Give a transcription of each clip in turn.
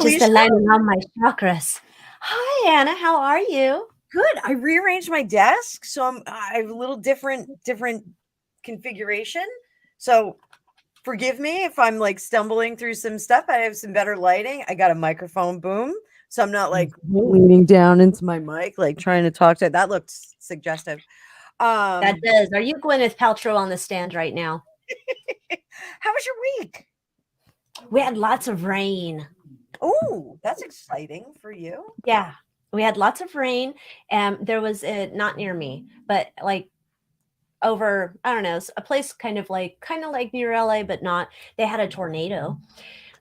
Just Alycia. aligning all my chakras. Hi, Anna. How are you? Good. I rearranged my desk, so I have a little different configuration. So forgive me if I'm like stumbling through some stuff. I have some better lighting. I got a microphone boom, so I'm not like leaning down into my mic, like trying to talk to it. That looks suggestive. That does. Are you Gwyneth Paltrow on the stand right now? How was your week? We had lots of rain. Oh, that's exciting for you. Yeah, we had lots of rain. There was not near me, but like over, I don't know, a place kind of like near LA, but not. They had a tornado.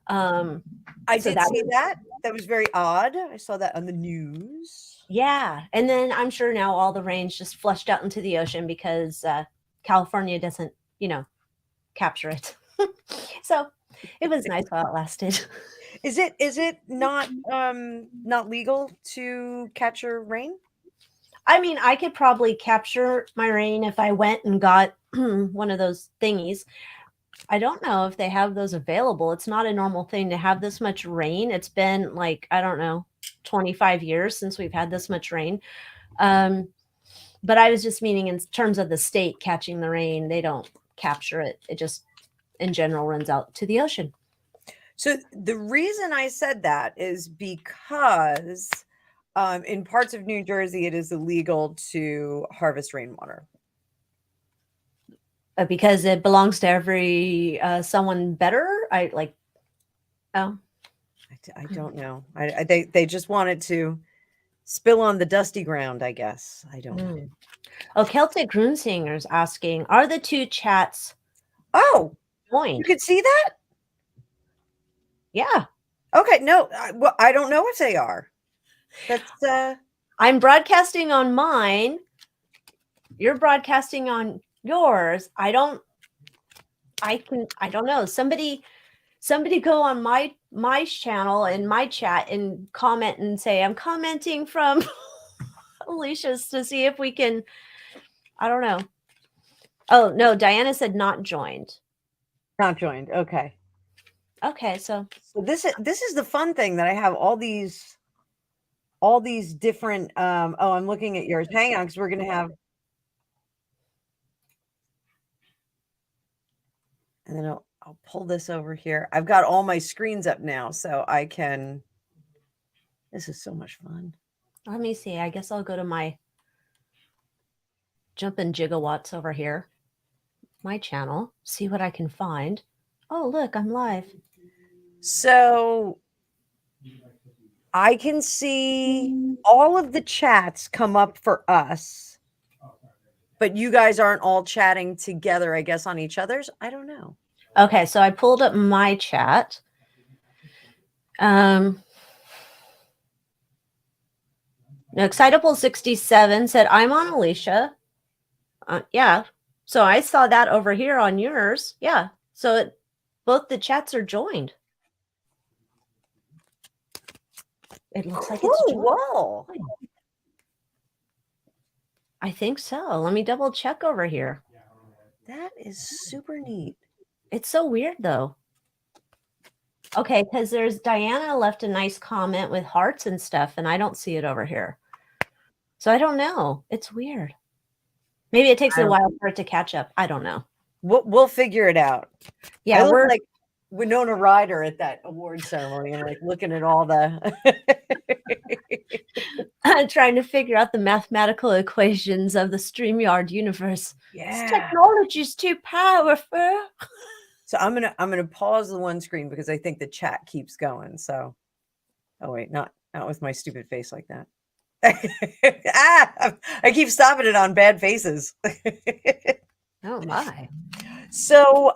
I did see that. That was very odd. I saw that on the news. Yeah, and then I'm sure now all the rain's just flushed out into the ocean because California doesn't, capture it. So it was nice while it lasted. Is it not legal to capture rain? I mean, I could probably capture my rain if I went and got one of those thingies. I don't know if they have those available. It's not a normal thing to have this much rain. It's been like, I don't know, 25 years since we've had this much rain. But I was just meaning in terms of the state catching the rain, they don't capture it. It just, in general, runs out to the ocean. So the reason I said that is because in parts of New Jersey, it is illegal to harvest rainwater. Because it belongs to every someone better. I don't know. They just wanted to spill on the dusty ground, I guess. I don't know. Oh, Celtic Runesinger's asking, are the two chats joined? You could see that? Yeah. Okay, no, I don't know if they are. That's I'm broadcasting on mine. You're broadcasting on yours. I don't know. Somebody go on my channel and my chat and comment and say, I'm commenting from Alicia's to see if we can, I don't know. Oh, no, Diana said not joined. Not joined. Okay. Okay, so this is the fun thing that I have all these different I'm looking at yours. Hang on, because we're gonna have, and then I'll pull this over here. I've got all my screens up now, so I can. This is so much fun. Let me see. I guess I'll go to my Jumpin' Gigawatts over here, my channel, see what I can find. Oh, look, I'm live. So I can see all of the chats come up for us, but you guys aren't all chatting together, I guess, on each other's. I don't know. Okay, so I pulled up my chat. Excitable 67 said, I'm on Alycia. Yeah. So I saw that over here on yours. Yeah. So both the chats are joined. It looks like it's joined. Whoa. I think so. Let me double check over here. That is super neat. It's so weird though. Okay, because there's Diana left a nice comment with hearts and stuff, and I don't see it over here. So I don't know. It's weird. Maybe it takes a while for it to catch up. I don't know. We'll figure it out. Yeah, we're like Winona Ryder at that award ceremony and like looking at all the trying to figure out the mathematical equations of the StreamYard universe. Yeah. This technology is too powerful. So I'm gonna pause the one screen because I think the chat keeps going. So oh wait, not with my stupid face like that. I keep stopping it on bad faces. Oh my. So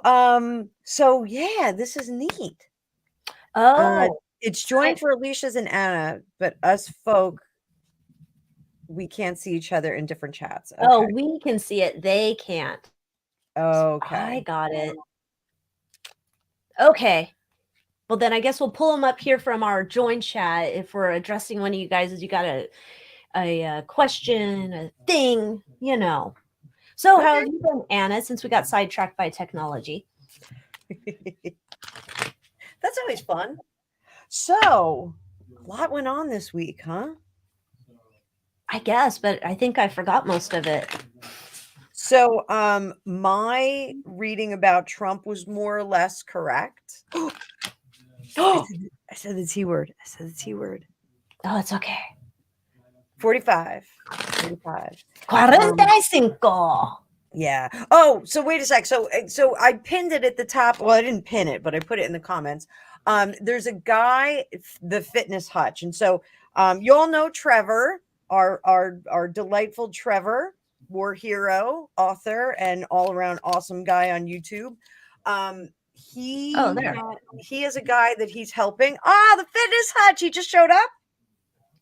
yeah, this is neat. It's joined for Alicia's and Anna, but us folk, we can't see each other in different chats. Okay. Oh, we can see it. They can't. Okay. I got it. Okay. Well, then I guess we'll pull them up here from our join chat. If we're addressing one of you guys, as you got a question, a thing, So how have you been, Anna, since we got sidetracked by technology? That's always fun. So, a lot went on this week, huh? I guess, but I think I forgot most of it. So, my reading about Trump was more or less correct. Oh, I said the T word. I said the T word. it's okay. 45. 45. 45. Yeah. Oh, so wait a sec. So I pinned it at the top. Well, I didn't pin it, but I put it in the comments. There's a guy, the Fitness Hutch, and so you all know Trevor, our delightful Trevor, war hero, author, and all around awesome guy on YouTube. Oh, there. He is a guy that he's helping. The Fitness Hutch. He just showed up.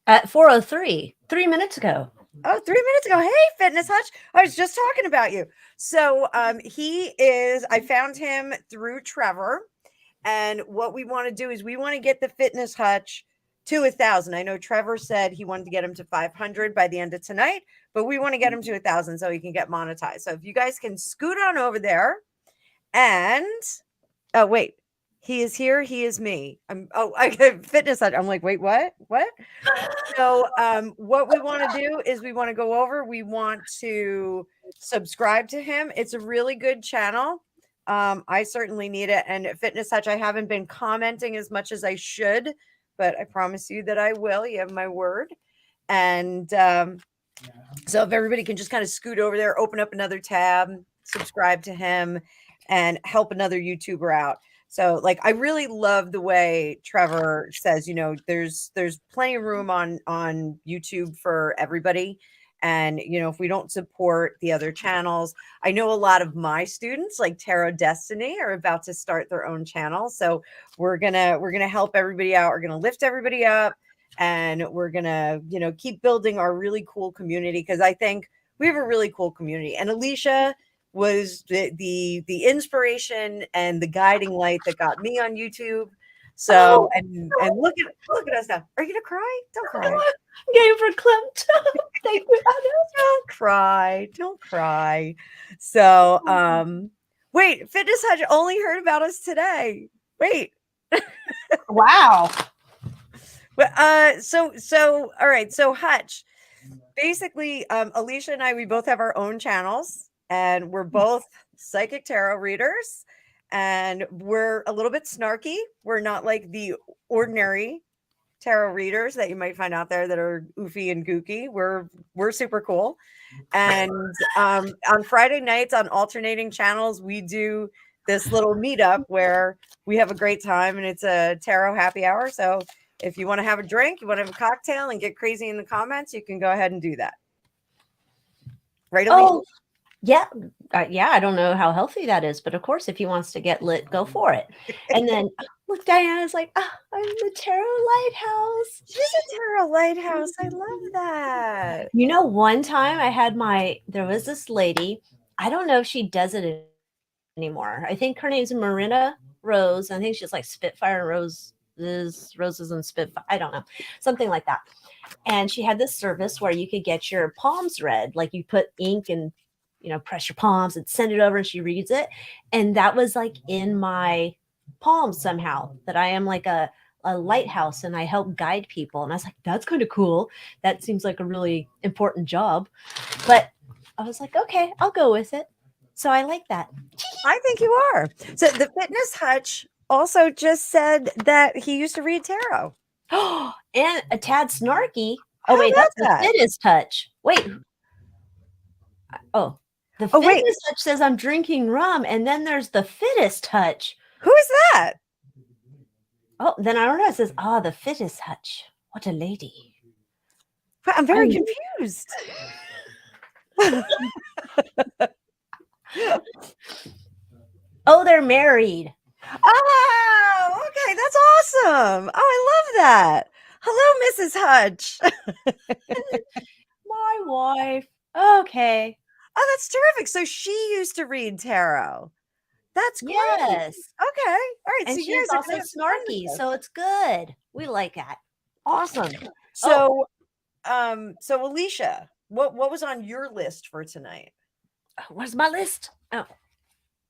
At 4:03, 3 minutes ago. Oh, 3 minutes ago. Hey, Fitness Hutch. I was just talking about you. So I found him through Trevor. And what we want to do is we want to get the Fitness Hutch to 1,000. I know Trevor said he wanted to get him to 500 by the end of tonight, but we want to get him to 1,000 so he can get monetized. So if you guys can scoot on over there and, oh, wait. He is here. He is me. I get Fitness Hutch. I'm like, wait, what? So what we want to do is we want to go over. We want to subscribe to him. It's a really good channel. I certainly need it. And Fitness Hutch, I haven't been commenting as much as I should, but I promise you that I will. You have my word. And so if everybody can just kind of scoot over there, open up another tab, subscribe to him, and help another YouTuber out. So like I really love the way Trevor says, there's plenty of room on YouTube for everybody. And if we don't support the other channels, I know a lot of my students like Tarot Destiny are about to start their own channel. So we're gonna help everybody out. We're gonna lift everybody up, and we're gonna keep building our really cool community, because I think we have a really cool community. And Alycia was the inspiration and the guiding light that got me on YouTube. So and look at us now. Are you gonna cry? Don't cry. Gave her clipped. Thank you. Don't cry. So wait, Fitness Hutch only heard about us today. Wait. Wow. So all right. So Hutch, basically, Alycia and I, we both have our own channels. And we're both psychic tarot readers, and we're a little bit snarky. We're not like the ordinary tarot readers that you might find out there that are oofy and gooky. We're super cool. And on Friday nights on alternating channels, we do this little meetup where we have a great time, and it's a tarot happy hour. So if you want to have a drink, you want to have a cocktail and get crazy in the comments, you can go ahead and do that. Right, Alycia? Yeah. I don't know how healthy that is, but of course, if he wants to get lit, go for it. And then look, Diana's like, I'm the Tarot Lighthouse. She's a Tarot Lighthouse. I love that. One time there was this lady. I don't know if she does it anymore. I think her name's Marina Rose. I think she's like Spitfire Roses and Spitfire. I don't know. Something like that. And she had this service where you could get your palms read. Like you put ink and press your palms and send it over, and she reads it. And that was like in my palms somehow, that I am like a lighthouse and I help guide people. And I was like, that's kind of cool. That seems like a really important job. But I was like, okay, I'll go with it. So I like that. I think you are. So the Fitness Hutch also just said that he used to read tarot. And a tad snarky. Oh, wait, that's the Fitness Hutch. Wait. Oh. The Fitness Hutch says I'm drinking rum, and then there's the Fittest Hutch. Who is that? Oh, then I don't know. It says, the Fittest Hutch. What a lady. I'm very confused. Oh, they're married. Oh, okay. That's awesome. Oh, I love that. Hello, Mrs. Hutch. My wife. Okay. Oh, that's terrific. So she used to read tarot. That's great. Yes. Okay. All right. And so she's also snarky, so it's good. We like that. Awesome. So, so Alycia, what was on your list for tonight? Where's my list?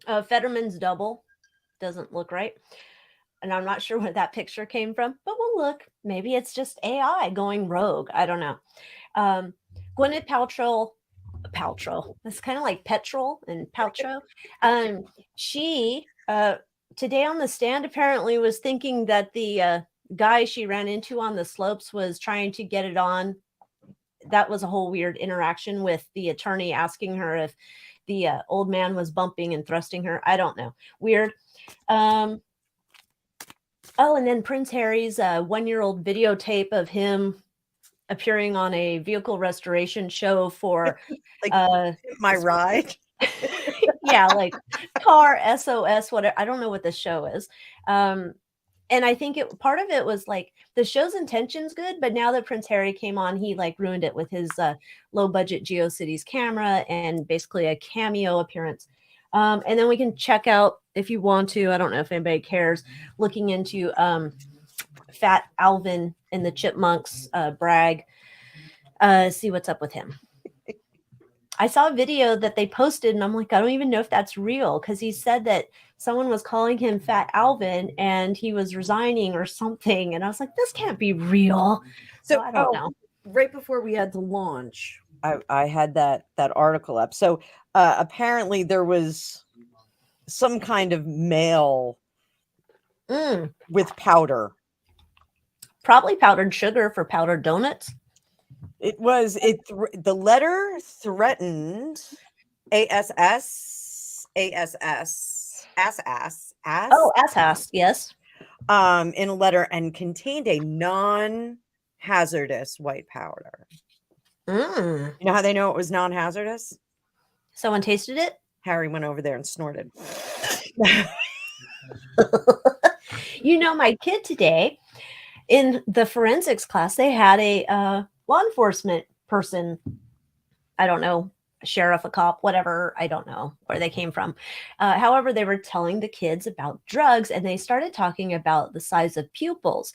Fetterman's double. Doesn't look right. and I'm not sure where that picture came from, but we'll look. Maybe it's just AI going rogue. I don't know. Gwyneth Paltrow. It's kind of like petrol and Paltrow. She today on the stand apparently was thinking that the guy she ran into on the slopes was trying to get it on. That was a whole weird interaction with the attorney asking her if the old man was bumping and thrusting her. I don't know. Weird. Oh, and then Prince Harry's 1-year-old videotape of him appearing on a vehicle restoration show for my ride. Yeah, like car SOS, whatever. I don't know what the show is. And I think part of it was like the show's intention's good, but now that Prince Harry came on, he like ruined it with his low budget GeoCities camera and basically a cameo appearance. And then we can check out if you want to. I don't know if anybody cares. Looking into Fat Alvin and the Chipmunks brag. See what's up with him. I saw a video that they posted, and I'm like, I don't even know if that's real, because he said that someone was calling him Fat Alvin and he was resigning or something. And I was like, this can't be real. So I don't know. Right before we had to launch, I had that article up. So apparently there was some kind of mail with powder. Probably powdered sugar for powdered donuts. It was the letter threatened ASS. Oh, ASS, yes. In a letter, and contained a non-hazardous white powder. You know how they know it was non-hazardous? Someone tasted it? Harry went over there and snorted. You know, my kid today, in the forensics class, they had a law enforcement person, I don't know, a sheriff, a cop, whatever, I don't know where they came from. However, they were telling the kids about drugs, and they started talking about the size of pupils.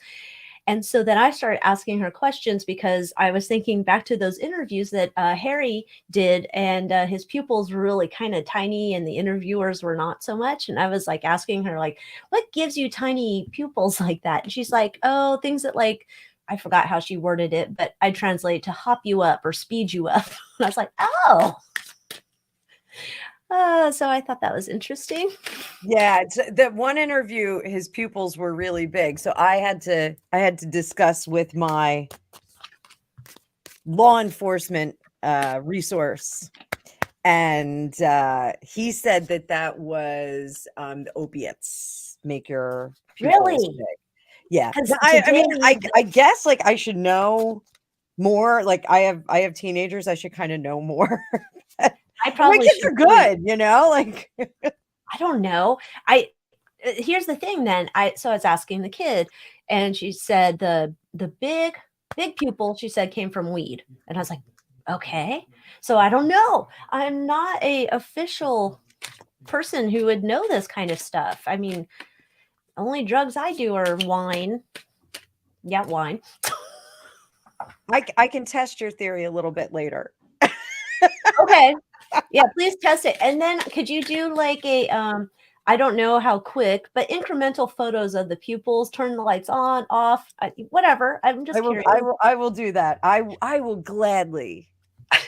And so then I started asking her questions, because I was thinking back to those interviews that Harry did, and his pupils were really kind of tiny and the interviewers were not so much. And I was like asking her, like, what gives you tiny pupils like that? And she's like, oh, things that, like, I forgot how she worded it, but I translate to hop you up or speed you up. And I was like, oh. So I thought that was interesting. Yeah, it's that one interview, his pupils were really big. So I had to discuss with my law enforcement resource, and he said that was the opiates make your pupils Really big. Yeah. today, I guess like I should know more. Like I have teenagers, I should kind of know more. I probably my kids are good, you know, like I don't know. Here's the thing then. I was asking the kid, and she said the big pupil, she said, came from weed. And I was like, okay. So I don't know. I'm not a official person who would know this kind of stuff. I mean, only drugs I do are wine. Yeah, wine. I can test your theory a little bit later. Okay. Yeah, please test it. And then could you do like a I don't know how quick, but incremental photos of the pupils, turn the lights on, off, whatever. I'm just curious. I will do that. I will gladly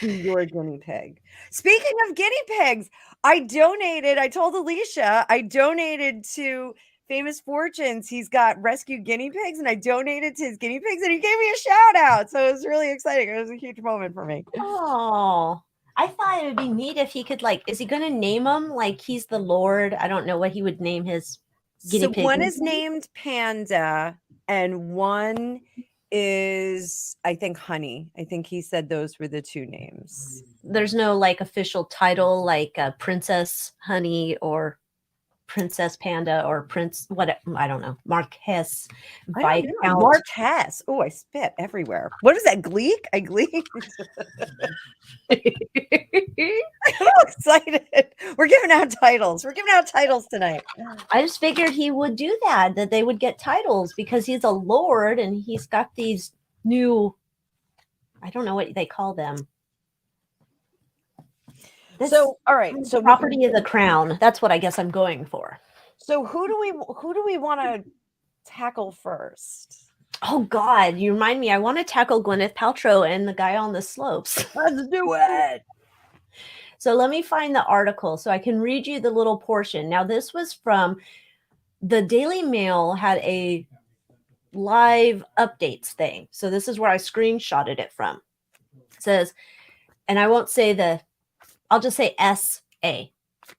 be your guinea pig. Speaking of guinea pigs, I told Alycia, I donated to Famous Fortunes. He's got rescued guinea pigs, and I donated to his guinea pigs, and he gave me a shout out. So it was really exciting. It was a huge moment for me. Oh, I thought it would be neat if he could, like, is he going to name him like he's the Lord? I don't know what he would name his guinea pig. One is named Panda, and one is, I think, Honey. I think he said those were the two names. There's no like official title like Princess Honey or Princess Panda or Prince, what, I don't know, Marquess, Viscount. Marquess. Oh, I spit everywhere. What is that? Gleek? I gleek. I'm excited. We're giving out titles. We're giving out titles tonight. I just figured he would do that they would get titles because he's a lord and he's got these new, I don't know what they call them. So, all right. So property of the crown. That's what I guess I'm going for. So who do we want to tackle first? Oh God, you remind me. I want to tackle Gwyneth Paltrow and the guy on the slopes. Let's do it. So let me find the article so I can read you the little portion. Now, this was from the Daily Mail, had a live updates thing. So this is where I screenshotted it from. It says, and I won't say I'll just say SA.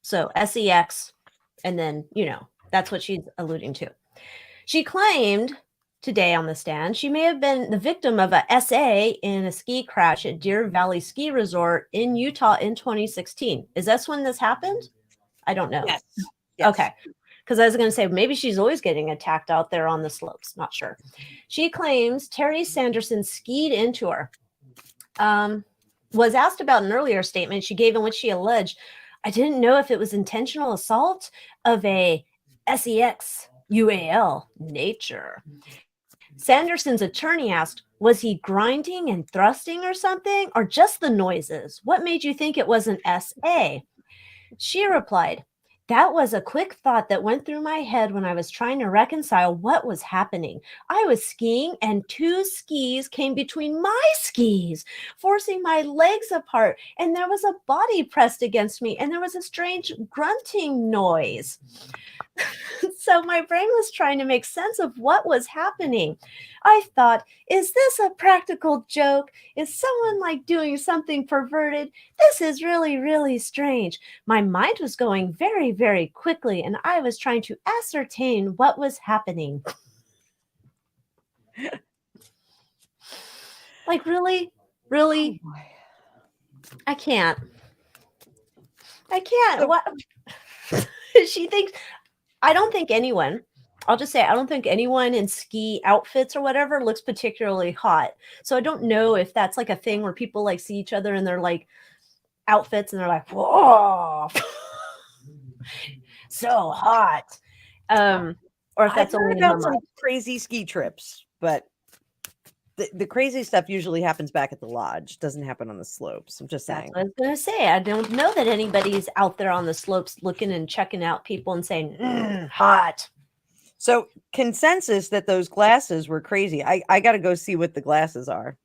So SEX, and then, that's what she's alluding to. She claimed today on the stand she may have been the victim of a SA in a ski crash at Deer Valley Ski Resort in Utah in 2016. Is this when this happened? I don't know. Yes. Okay. Because I was going to say, maybe she's always getting attacked out there on the slopes. Not sure. She claims Terry Sanderson skied into her. Was asked about an earlier statement she gave in which she alleged, I didn't know if it was intentional assault of a SEX UAL nature. Sanderson's attorney asked, was he grinding and thrusting or something, or just the noises? What made you think it was an SA? She replied, that was a quick thought that went through my head when I was trying to reconcile what was happening. I was skiing and two skis came between my skis, forcing my legs apart, and there was a body pressed against me, and there was a strange grunting noise. So my brain was trying to make sense of what was happening. I thought, is this a practical joke? Is someone like doing something perverted? This is really, really strange. My mind was going very, very quickly, and I was trying to ascertain what was happening. Like, really? Really? I can't. What? She thinks... I don't think anyone, I'll just say, I don't think anyone in ski outfits or whatever looks particularly hot. So I don't know if that's like a thing where people like see each other in their like outfits and they're like, whoa, so hot. Or if that's I've only heard about some crazy ski trips, but the crazy stuff usually happens back at the lodge. Doesn't happen on the slopes. I'm just saying. That's what I was going to say. I don't know that anybody's out there on the slopes looking and checking out people and saying, hot. So consensus that those glasses were crazy. I got to go see what the glasses are.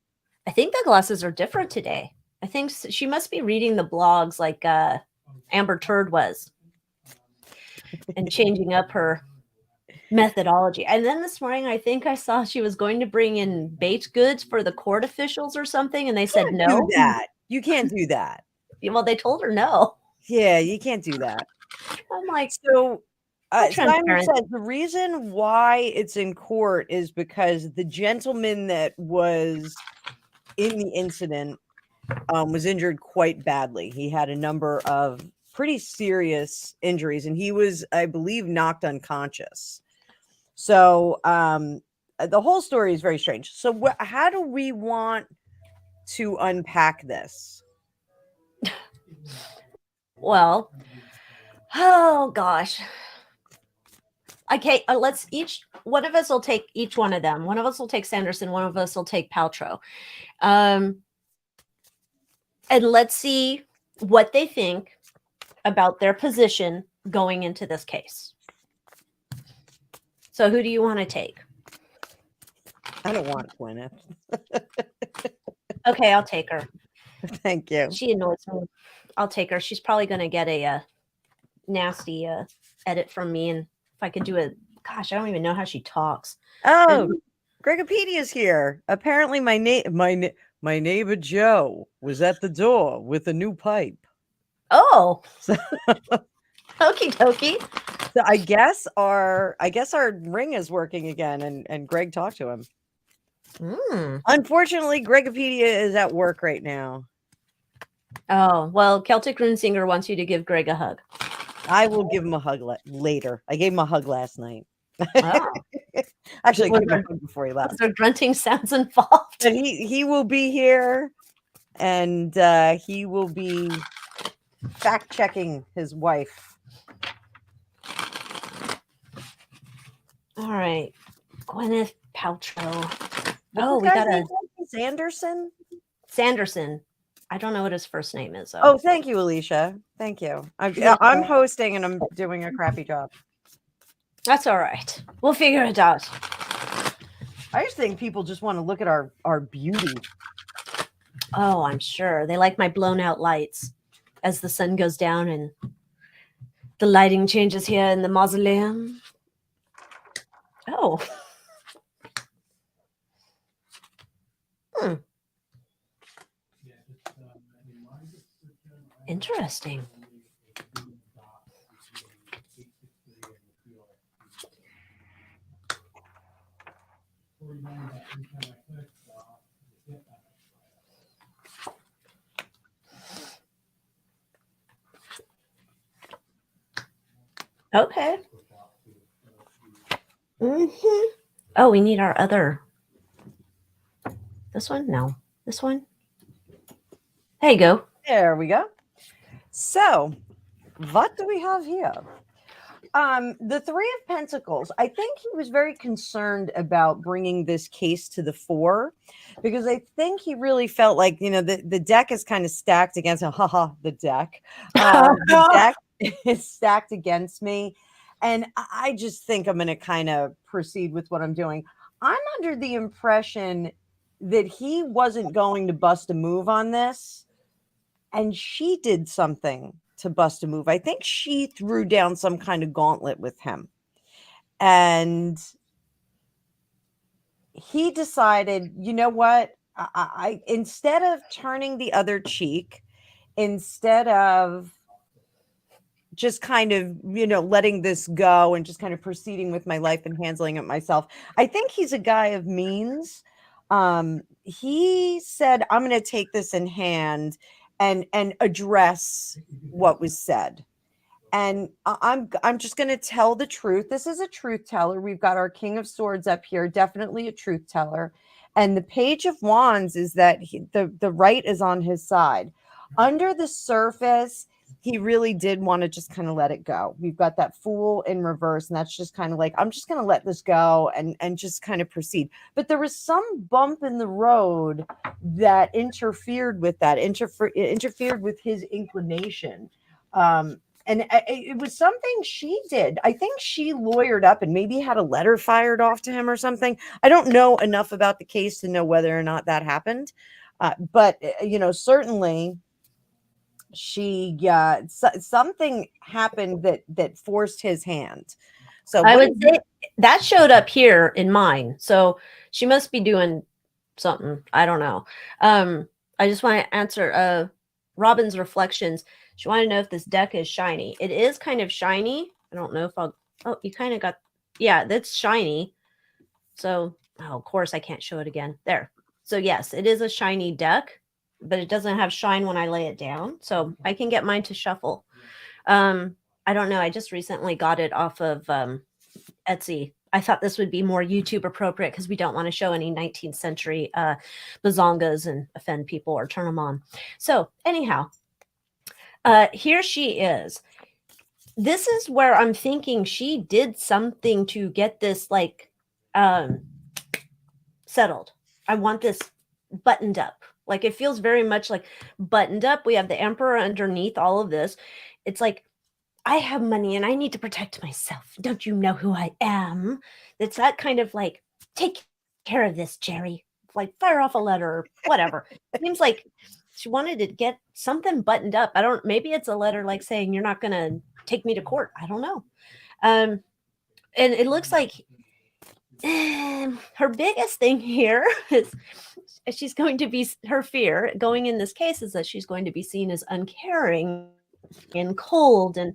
I think the glasses are different today. I think she must be reading the blogs like Amber Turd was and changing up her methodology. And then this morning, I think I saw she was going to bring in baked goods for the court officials or something, and they said no. Do that. You can't do that. Well, they told her no. Yeah, you can't do that. I'm like, so Simon said the reason why it's in court is because the gentleman that was in the incident was injured quite badly. He had a number of pretty serious injuries, and he was, I believe, knocked unconscious. So the whole story is very strange. So how do we want to unpack this? Well, oh gosh. Okay, let's one of us will take each one of them. One of us will take Sanderson, one of us will take Paltrow. And let's see what they think about their position going into this case. So who do you want to take? I don't want Gwyneth. Okay, I'll take her. Thank you. She annoys me. I'll take her. She's probably going to get a nasty edit from me. And if I could do it, gosh, I don't even know how she talks. Oh, Gregopedia's here. Apparently my neighbor Joe was at the door with a new pipe. Oh, okie dokie. So I guess our ring is working again, and Greg talked to him. Unfortunately, Gregopedia is at work right now. Oh, well, Celtic Runesinger wants you to give Greg a hug. I will give him a hug later. I gave him a hug last night. Oh. Actually, I gave him a hug before he left. Was there grunting sounds involved? And he will be here, and he will be fact-checking his wife. All right. Gwyneth Paltrow. We got a Sanderson. I don't know what his first name is, though. Oh, thank you, Alycia. Thank you. I'm hosting and I'm doing a crappy job. That's all right. We'll figure it out. I just think people just want to look at our beauty. Oh, I'm sure. They like my blown out lights as the sun goes down and the lighting changes here in the mausoleum. Oh. Hmm. Interesting. Okay. Oh, we need our other. This one? No. This one? There you go. There we go. So, what do we have here? The Three of Pentacles. I think he was very concerned about bringing this case to the fore because I think he really felt like, the deck is kind of stacked against him. The deck. The deck is stacked against me. And I just think I'm going to kind of proceed with what I'm doing. I'm under the impression that he wasn't going to bust a move on this, and she did something to bust a move. I think she threw down some kind of gauntlet with him. And he decided, you know what? I instead of turning the other cheek, instead of just kind of, letting this go and just kind of proceeding with my life and handling it myself, I think he's a guy of means. He said, I'm going to take this in hand and address what was said. And I'm just going to tell the truth. This is a truth teller. We've got our King of Swords up here, definitely a truth teller. And the Page of Wands is that the right is on his side. Under the surface, he really did want to just kind of let it go. We've got that Fool in reverse, and that's just kind of like, I'm just going to let this go and just kind of proceed. But there was some bump in the road that interfered with that, interfered with his inclination. And it was something she did. I think she lawyered up and maybe had a letter fired off to him or something. I don't know enough about the case to know whether or not that happened. But certainly something happened that forced his hand. So I would say that showed up here in mine. So she must be doing something. I don't know. I just want to answer Robin's reflections. She wanted to know if this deck is shiny. It is kind of shiny. I don't know if I'll. Oh, you kind of got. Yeah, that's shiny. So, of course, I can't show it again. There. So, yes, it is a shiny deck, but it doesn't have shine when I lay it down. So, I can get mine to shuffle. I don't know. I just recently got it off of Etsy. I thought this would be more YouTube appropriate because we don't want to show any 19th century bazongas and offend people or turn them on. So, anyhow, here she is. This is where I'm thinking she did something to get this settled. I want this buttoned up. Like it feels very much like buttoned up. We have the Emperor underneath all of this. It's like, I have money and I need to protect myself. Don't you know who I am? It's that kind of like, take care of this, Jerry. Like fire off a letter or whatever. Seems like she wanted to get something buttoned up. Maybe it's a letter like saying you're not going to take me to court. I don't know. And it looks like her biggest thing here is she's going to be, her fear going in this case is that she's going to be seen as uncaring and cold and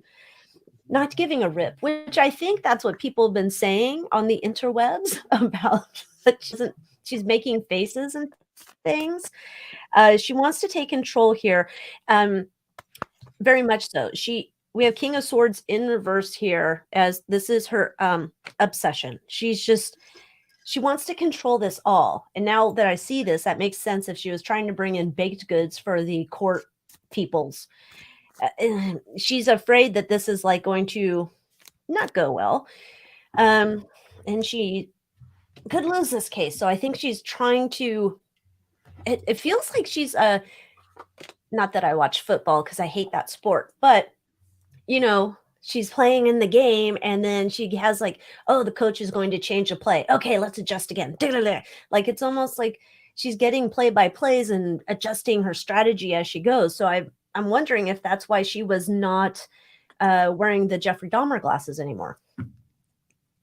not giving a rip, which I think that's what people have been saying on the interwebs about that she's making faces and things. She wants to take control here. Very much so. We have King of Swords in reverse here, as this is her obsession. She wants to control this all. And now that I see this, that makes sense if she was trying to bring in baked goods for the court peoples. She's afraid that this is like going to not go well. And she could lose this case. So I think she's trying to, it feels like she's not that I watch football because I hate that sport, but she's playing in the game, and then she has like, oh, the coach is going to change the play. Okay, let's adjust again. Like it's almost like she's getting play by plays and adjusting her strategy as she goes. So I'm wondering if that's why she was not wearing the Jeffrey Dahmer glasses anymore.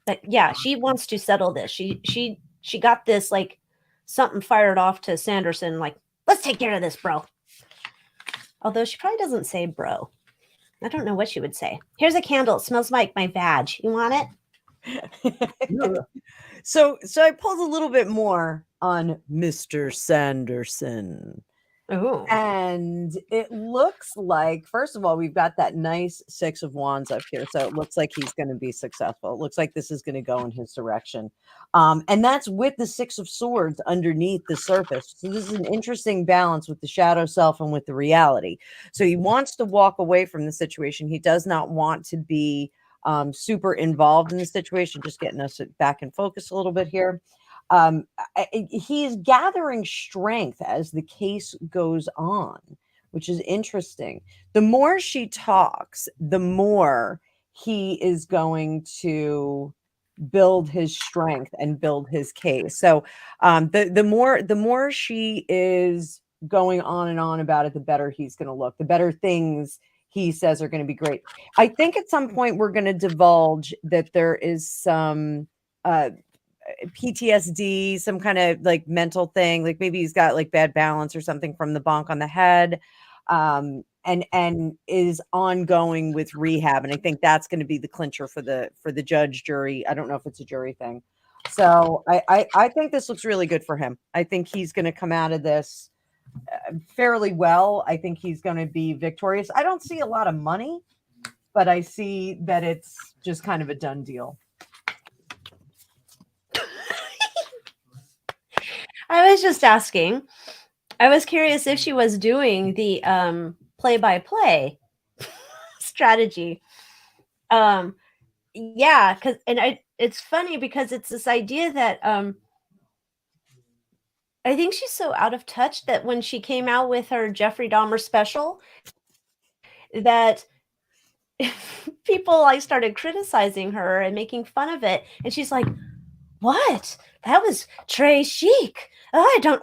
But yeah, she wants to settle this. She got this like something fired off to Sanderson, like, let's take care of this, bro. Although she probably doesn't say bro. I don't know what she would say. Here's a candle. It smells like my vag. You want it? So I pulled a little bit more on Mr. Sanderson. Oh. And it looks like, first of all, we've got that nice 6 of Wands up here. So it looks like he's going to be successful. It looks like this is going to go in his direction. And that's with the 6 of Swords underneath the surface. So this is an interesting balance with the shadow self and with the reality. So he wants to walk away from the situation. He does not want to be super involved in the situation, just getting us back in focus a little bit here. He's gathering strength as the case goes on, which is interesting. The more she talks, the more he is going to build his strength and build his case. So the more she is going on and on about it, the better he's going to look, the better things he says are going to be great. I think at some point we're going to divulge that there is some PTSD, some kind of like mental thing, like maybe he's got like bad balance or something from the bonk on the head, and is ongoing with rehab. And I think that's going to be the clincher for the judge, jury. I don't know if it's a jury thing. So I think this looks really good for him. I think he's going to come out of this fairly well. I think he's going to be victorious. I don't see a lot of money, but I see that it's just kind of a done deal. I was just asking. I was curious if she was doing the play-by-play strategy. Yeah, because it's funny because it's this idea that I think she's so out of touch that when she came out with her Jeffrey Dahmer special, that people like started criticizing her and making fun of it, and she's like, "What? That was très chic. Oh,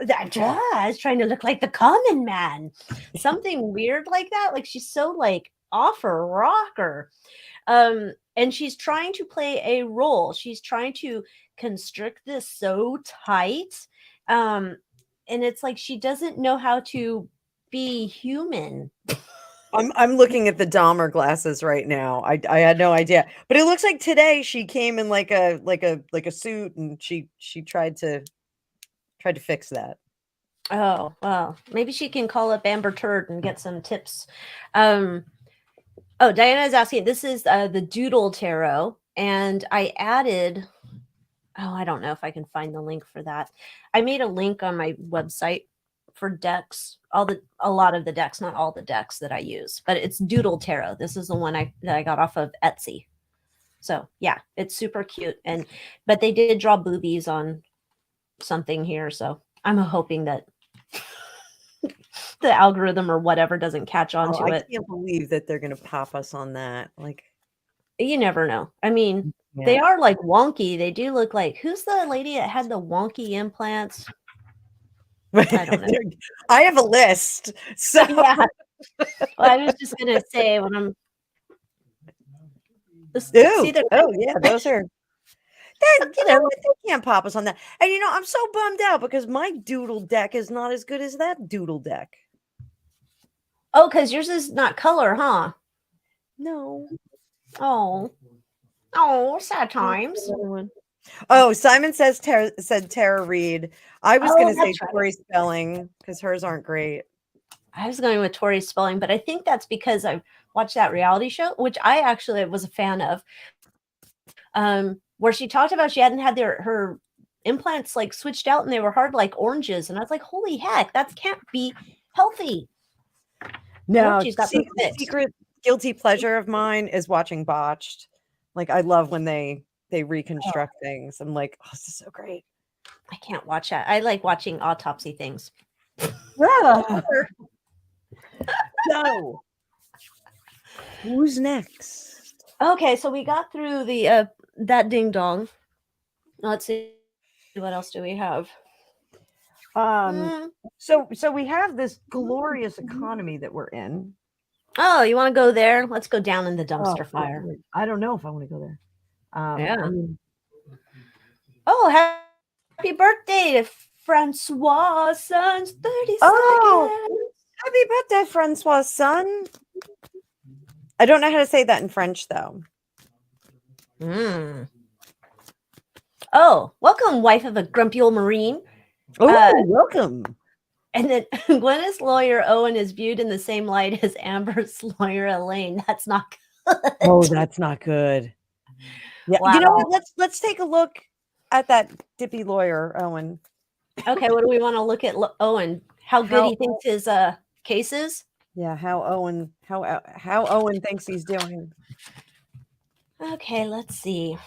I was trying to look like the common man." Something weird like that. Like she's so like off her rocker. And she's trying to play a role. She's trying to constrict this so tight. And it's like she doesn't know how to be human. I'm looking at the Dahmer glasses right now. I had no idea, but it looks like today she came in like a suit, and she tried to fix that. Oh, well, maybe she can call up Amber Turd and get some tips. Oh, Diana is asking, this is the Doodle Tarot, and I added, oh, I don't know if I can find the link for that. I made a link on my website for decks, a lot of the decks, not all the decks that I use, but it's Doodle Tarot. This is the one that I got off of Etsy. So yeah, it's super cute. But they did draw boobies on something here, so I'm hoping that the algorithm or whatever doesn't catch on to it. I can't believe that they're going to pop us on that. Like, you never know. I mean, they are like wonky. They do look like, who's the lady that had the wonky implants? I don't know. I have a list. So yeah. Well, I was just gonna say when I'm yeah, those are that, you know, they can't pop us on that. And you know, I'm so bummed out because my doodle deck is not as good as that doodle deck. Oh, because yours is not color, huh? No. Oh, sad times. Oh, Simon said Tara Reid. I was going to say right. Tori Spelling because hers aren't great. I was going with Tori Spelling, but I think that's because I watched that reality show, which I actually was a fan of, where she talked about she hadn't had her implants like switched out and they were hard like oranges. And I was like, holy heck, that can't be healthy. No, she's got the secret guilty pleasure of mine is watching Botched. Like, I love when they reconstruct things. I'm like, oh, this is so great. I can't watch that. I like watching autopsy things. So, who's next? Okay, so we got through the that ding dong. Let's see, what else do we have? Um, Mm. so we have this glorious economy that we're in. Oh, you want to go there? Let's go down in the dumpster Oh, fire. I don't know if I want to go there. I Yeah. mean, Oh, happy birthday to Francois' son's 32nd. oh, happy birthday, Francois' son. I don't know how to say that in French, though. Mm. Oh, welcome, wife of a grumpy old Marine. Oh, welcome. And then Gwyneth's lawyer Owen is viewed in the same light as Amber's lawyer Elaine. That's not good. Oh, that's not good. Yeah, you know Wow. what? Let's take a look at that dippy lawyer, Owen. Okay, what do we want to look at Owen? How good he thinks his case is? Yeah, how Owen thinks he's doing. Okay, let's see.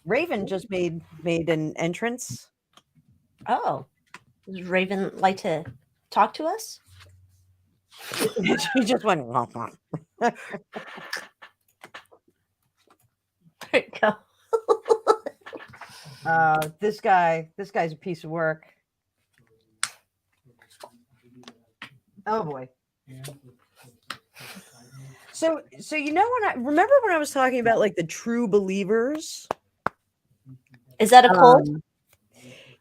Raven just made an entrance. Oh, does Raven like to talk to us? She just went. Womp, womp. There you go. This guy's a piece of work. Oh boy. So you know when I remember when I was talking about like the true believers. Is that a cult?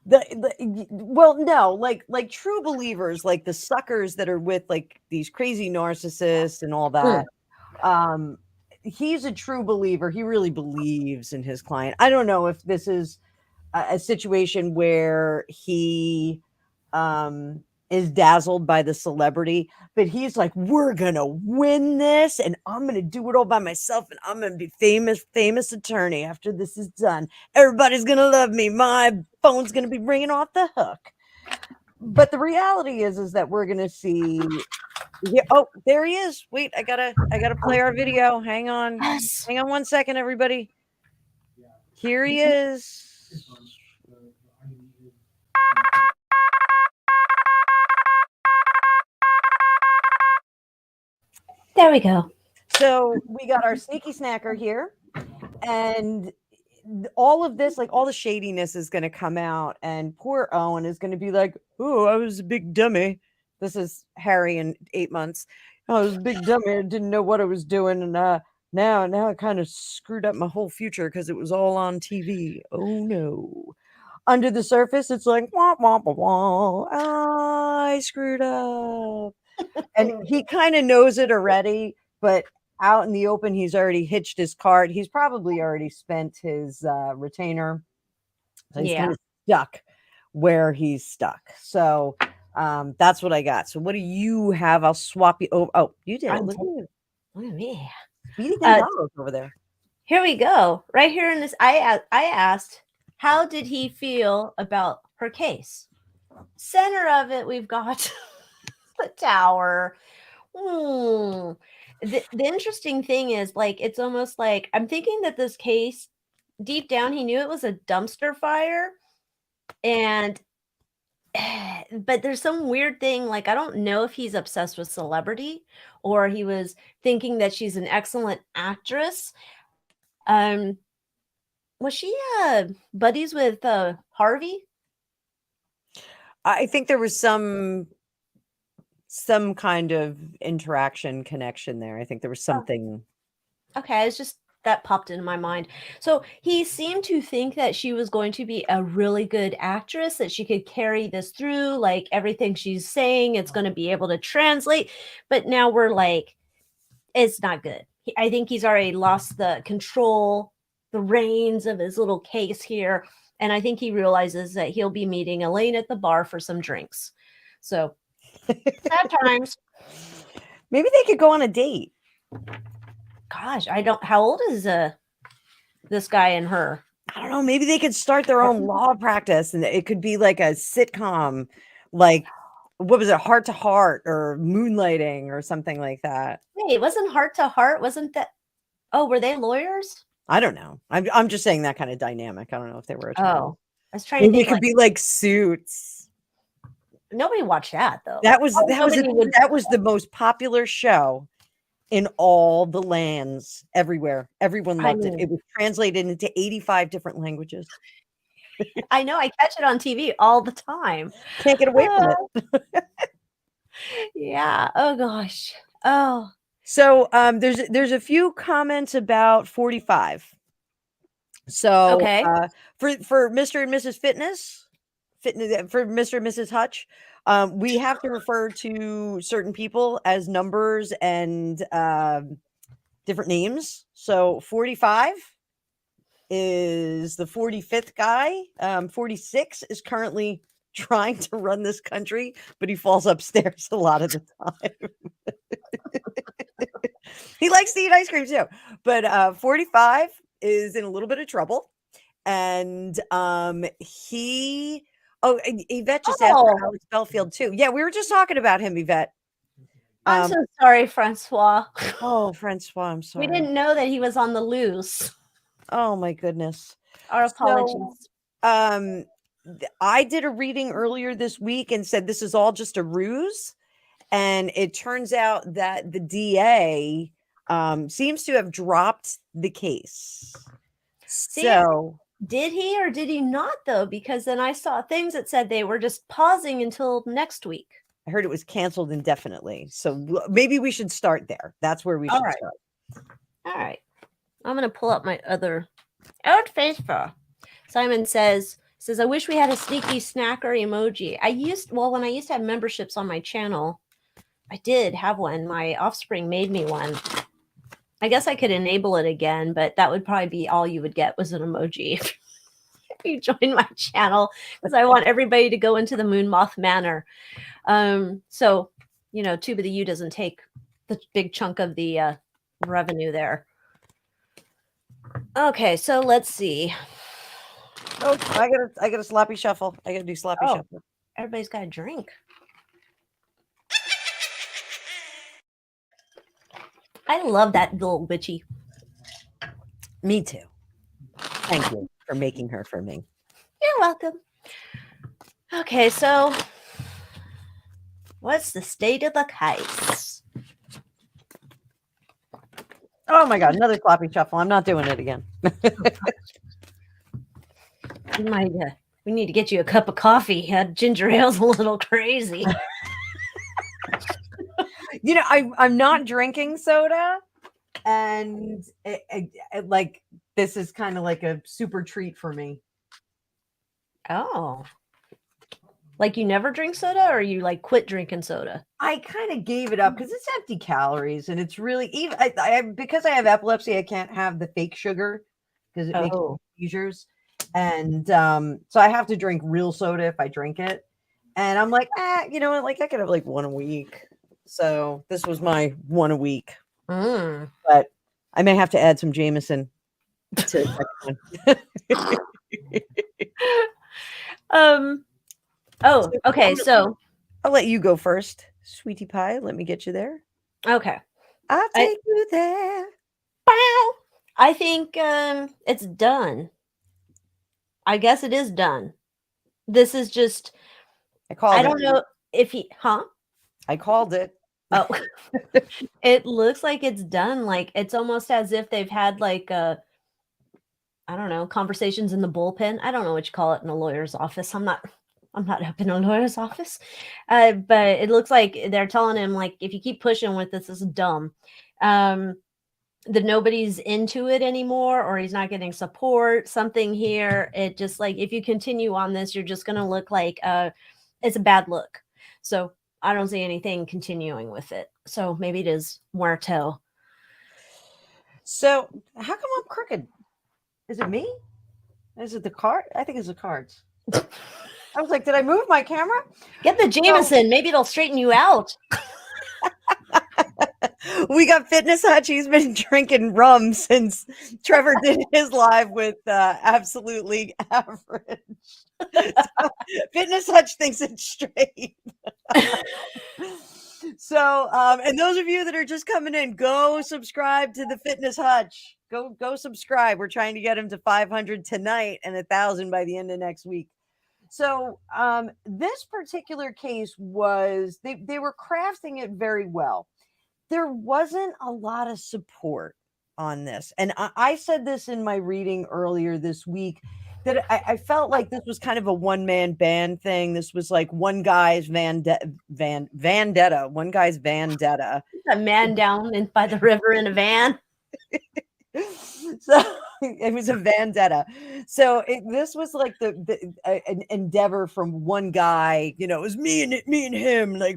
Well, no, like true believers, like the suckers that are with like these crazy narcissists and all that. He's a true believer. He really believes in his client. I don't know if this is a situation where he is dazzled by the celebrity, but he's like, we're gonna win this and I'm gonna do it all by myself and I'm gonna be famous attorney after this is done. Everybody's gonna love me. My phone's gonna be ringing off the hook. But the reality is that we're gonna see. Yeah, oh, there he is. Wait, I gotta play our video. Hang on. Yes. Hang on 1 second, everybody. Here he is. There we go. So we got our sneaky snacker here, and all of this, like all the shadiness is going to come out, and poor Owen is going to be like, oh, I was a big dummy. This is Harry in 8 months. I was a big dummy. I didn't know what I was doing. And now I kind of screwed up my whole future because it was all on TV. Oh no. Under the surface, it's like, wah, wah, wah, wah. I screwed up. And he kind of knows it already, but out in the open, he's already hitched his cart. He's probably already spent his retainer. So he's kind of stuck where he's stuck. So that's what I got. So what do you have? I'll swap you over. Oh, you did. Look at you. Look at me. Speedy Gonzalez over there. Here we go. Right here in this, I asked, how did he feel about her case? Center of it, we've got the tower. The interesting thing is, like, it's almost like I'm thinking that this case, deep down, he knew it was a dumpster fire, and but there's some weird thing, like, I don't know if he's obsessed with celebrity or he was thinking that she's an excellent actress. Was she buddies with Harvey? I think there was some kind of interaction connection there. I think there was something. Okay, it's just that popped into my mind. So he seemed to think that she was going to be a really good actress, that she could carry this through, like everything she's saying, it's going to be able to translate. But now we're like, it's not good. I think he's already lost the control, the reins of his little case here. And I think he realizes that he'll be meeting Elaine at the bar for some drinks. So sad times. Maybe they could go on a date. Gosh, how old is this guy and her? I don't know. Maybe they could start their own law practice and it could be like a sitcom, like what was it, Heart to Heart or Moonlighting or something like that. Wait, wasn't Heart to Heart? Wasn't that? Oh, were they lawyers? I don't know. I'm just saying that kind of dynamic. I don't know if they were attorneys. Oh, I was trying to Maybe think. it could be like Suits. Nobody watched that though. That was Nobody would. that was the most popular show in all the lands, everywhere. Everyone I loved it. mean, It was translated into 85 different languages. I know I catch it on TV all the time. Can't get away from it. Yeah. Oh gosh. Oh. So there's a few comments about 45. So Okay. for Mr. and Mrs. Fitness for Mr. and Mrs. Hutch, we have to refer to certain people as numbers and different names. So 45 is the 45th guy. 46 is currently trying to run this country, but he falls upstairs a lot of the time. He likes to eat ice cream too, but 45 is in a little bit of trouble. And Yvette just asked for Alex Belfield too. Yeah, we were just talking about him, Yvette. I'm so sorry, Francois. Oh, Francois, I'm sorry. We didn't know that he was on the loose. Oh my goodness. Our apologies. So, I did a reading earlier this week and said this is all just a ruse. And it turns out that the DA seems to have dropped the case. So did he or did he not though? Because then I saw things that said they were just pausing until next week. I heard it was canceled indefinitely. So maybe we should start there. That's where we should start. All right. I'm going to pull up my other out faithful. Simon says, I wish we had a sneaky snacker emoji. When I used to have memberships on my channel, I did have one. My offspring made me one. I guess I could enable it again, but that would probably be all you would get was an emoji if you join my channel, because I want everybody to go into the Moon Moth Manor. So, Tube of the U doesn't take the big chunk of the revenue there. Okay, so let's see. Oh, I got a sloppy shuffle. I got to do sloppy shuffle. Everybody's got a drink. I love that little bitchy. Me too. Thank you for making her for me. You're welcome. Okay, so what's the state of the case? Oh my God, another sloppy shuffle. I'm not doing it again. We need to get you a cup of coffee. Ginger ale's a little crazy. I'm not drinking soda, and like this is kind of like a super treat for me. Oh, like you never drink soda, or you like quit drinking soda? I kind of gave it up because it's empty calories, and it's really even. Because I have epilepsy, I can't have the fake sugar because it makes seizures, and so I have to drink real soda if I drink it. And I'm like, like I could have like one a week. So this was my one a week, but I may have to add some Jameson to okay. So I'll let you go first, sweetie pie. Let me get you there. Okay. I'll take you there. I think it's done. I guess it is done. This is just. I don't know if I called it. Oh, it looks like it's done. Like it's almost as if they've had like I don't know, conversations in the bullpen. I don't know what you call it in a lawyer's office. I'm not up in a lawyer's office, but it looks like they're telling him like, if you keep pushing with this is dumb. That nobody's into it anymore, or he's not getting support. Something here. It just like if you continue on this, you're just gonna look like it's a bad look. So. I don't see anything continuing with it. So maybe it is muerto. So how come I'm crooked? Is it me? Is it the card? I think it's the cards. I was like, did I move my camera? Get the Jameson. Maybe it'll straighten you out. We got Fitness Hutch. He's been drinking rum since Trevor did his live with Absolutely Average. So, Fitness Hutch thinks it's straight. So, and those of you that are just coming in, go subscribe to the Fitness Hutch. Go subscribe. We're trying to get him to 500 tonight and 1,000 by the end of next week. So this particular case was they were crafting it very well. There wasn't a lot of support on this. And I said this in my reading earlier this week that I felt like this was kind of a one-man band thing. This was like one guy's vendetta, one guy's vendetta. A man down by the river in a van. So it was a vendetta. So this was like an endeavor from one guy. You know, it was me and him, like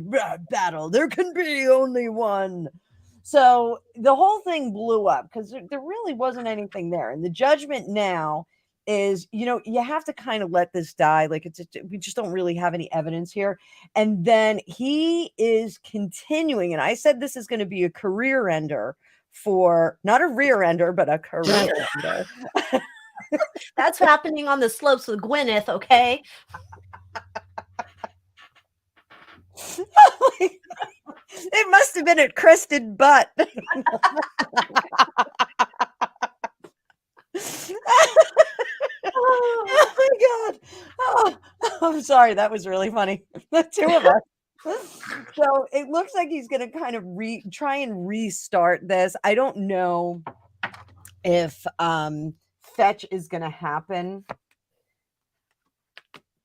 battle. There can be only one. So the whole thing blew up because there really wasn't anything there. And the judgment now is, you know, you have to kind of let this die. Like we just don't really have any evidence here. And then he is continuing. And I said this is going to be a career ender for not a rear ender, but a career ender. That's happening on the slopes with Gwyneth, okay? It must have been a crested butt. Oh my God. Oh, I'm sorry. That was really funny. The two of us. So it looks like he's going to kind of try and restart this. I don't know if fetch is going to happen.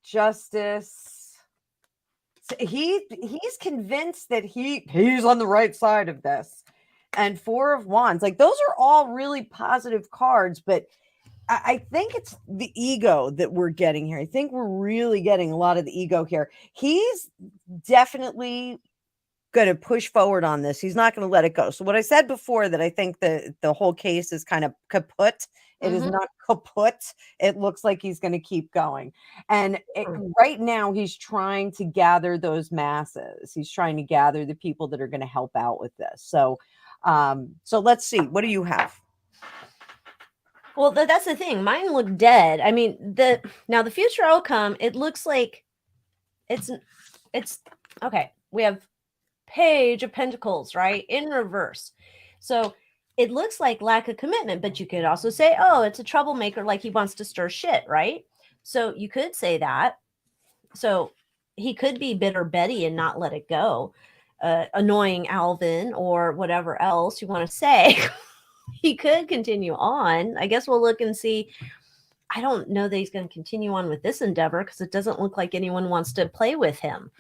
Justice. He's convinced that he's on the right side of this. And Four of Wands. Like those are all really positive cards, but I think it's the ego that we're getting here. I think we're really getting a lot of the ego here. He's definitely going to push forward on this. He's not going to let it go. So what I said before, that I think the whole case is kind of kaput. It is not kaput. It looks like he's going to keep going. And right now he's trying to gather those masses. He's trying to gather the people that are going to help out with this. So, so let's see. What do you have? Well, that's the thing. Mine look dead. I mean, the future outcome, it looks like it's okay. We have Page of Pentacles, right? In reverse. So it looks like lack of commitment, but you could also say, oh, it's a troublemaker, like he wants to stir shit, right? So you could say that. So he could be bitter Betty and not let it go. Annoying Alvin or whatever else you want to say. He could continue on. I guess we'll look and see. I don't know that he's going to continue on with this endeavor because it doesn't look like anyone wants to play with him.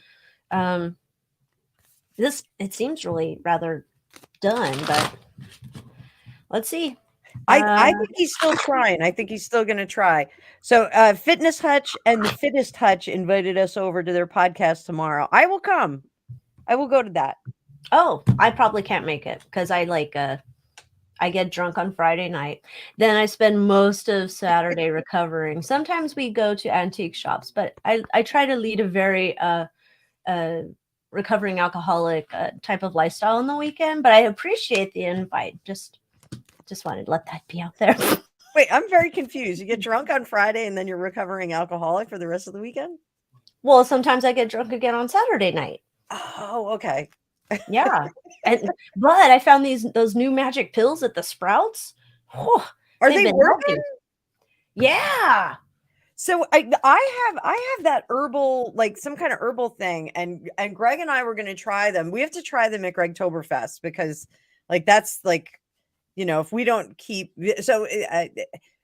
It seems really rather done, but let's see. I think he's still trying. I think he's still going to try. So Fitness Hutch and the Fittest Hutch invited us over to their podcast tomorrow. I will come. I will go to that. Oh, I probably can't make it because I get drunk on Friday night. Then I spend most of Saturday recovering. Sometimes we go to antique shops, but I try to lead a very recovering alcoholic type of lifestyle on the weekend. But I appreciate the invite. Just wanted to let that be out there. Wait, I'm very confused. You get drunk on Friday and then you're recovering alcoholic for the rest of the weekend? Well, sometimes I get drunk again on Saturday night. Oh, okay. Yeah. But I found those new magic pills at the Sprouts. Whew, are they working? Helping. Yeah. So I have that herbal, like some kind of herbal thing, and Greg and I were going to try them. We have to try them at Gregtoberfest because like that's like, you know, if we don't keep so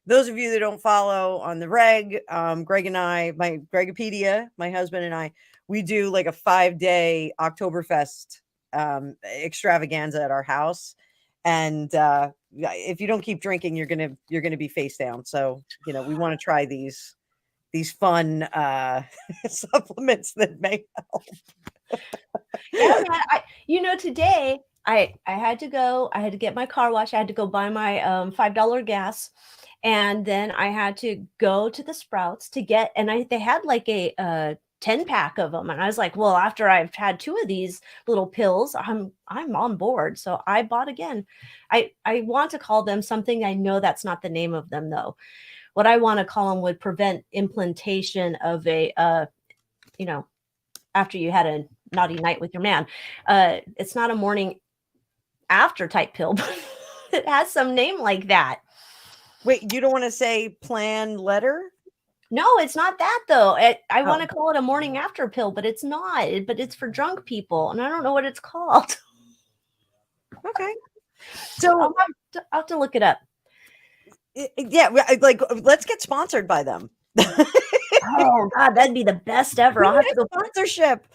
those of you that don't follow on the reg, Greg and I, my Gregopedia, my husband and I, we do like a 5-day Oktoberfest extravaganza at our house, and if you don't keep drinking, you're gonna be face down. So you know, we want to try these fun supplements that may help. Yeah, today I had to get my car washed. I had to go buy my $5 gas, and then I had to go to the Sprouts to get, and they had like a 10-pack of them, and I was like, well, after I've had 2 of these little pills, I'm on board. So I bought again. I want to call them something. I know that's not the name of them though. What I want to call them would prevent implantation of a after you had a naughty night with your man. It's not a morning after type pill, but it has some name like that. Wait, you don't want to say plan letter? No, it's not that though. I want Oh. to call it a morning after pill, but it's not. But it's for drunk people, and I don't know what it's called. Okay. So I'll have to look it up. yeah, like let's get sponsored by them. Oh God, that'd be the best ever. I'll have to go. Sponsorship.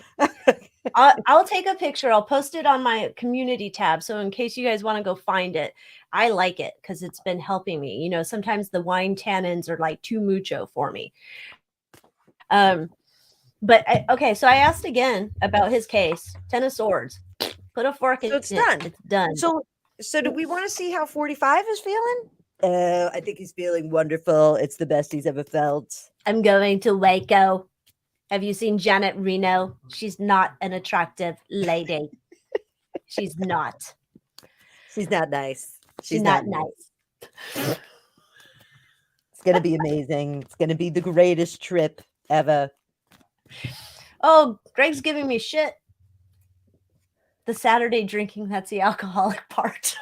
I'll take a picture. I'll post it on my community tab. So in case you guys want to go find it, I like it because it's been helping me. You know, sometimes the wine tannins are like too mucho for me. But okay, so I asked again about his case. 10 of Swords. Put a fork in it. It's done. It's done. So do we want to see how 45 is feeling? I think he's feeling wonderful. It's the best he's ever felt. I'm going to Waco. Have you seen Janet Reno? She's not an attractive lady. She's not. She's not nice. She's not nice. It's going to be amazing. It's going to be the greatest trip ever. Oh, Greg's giving me shit. The Saturday drinking, that's the alcoholic part.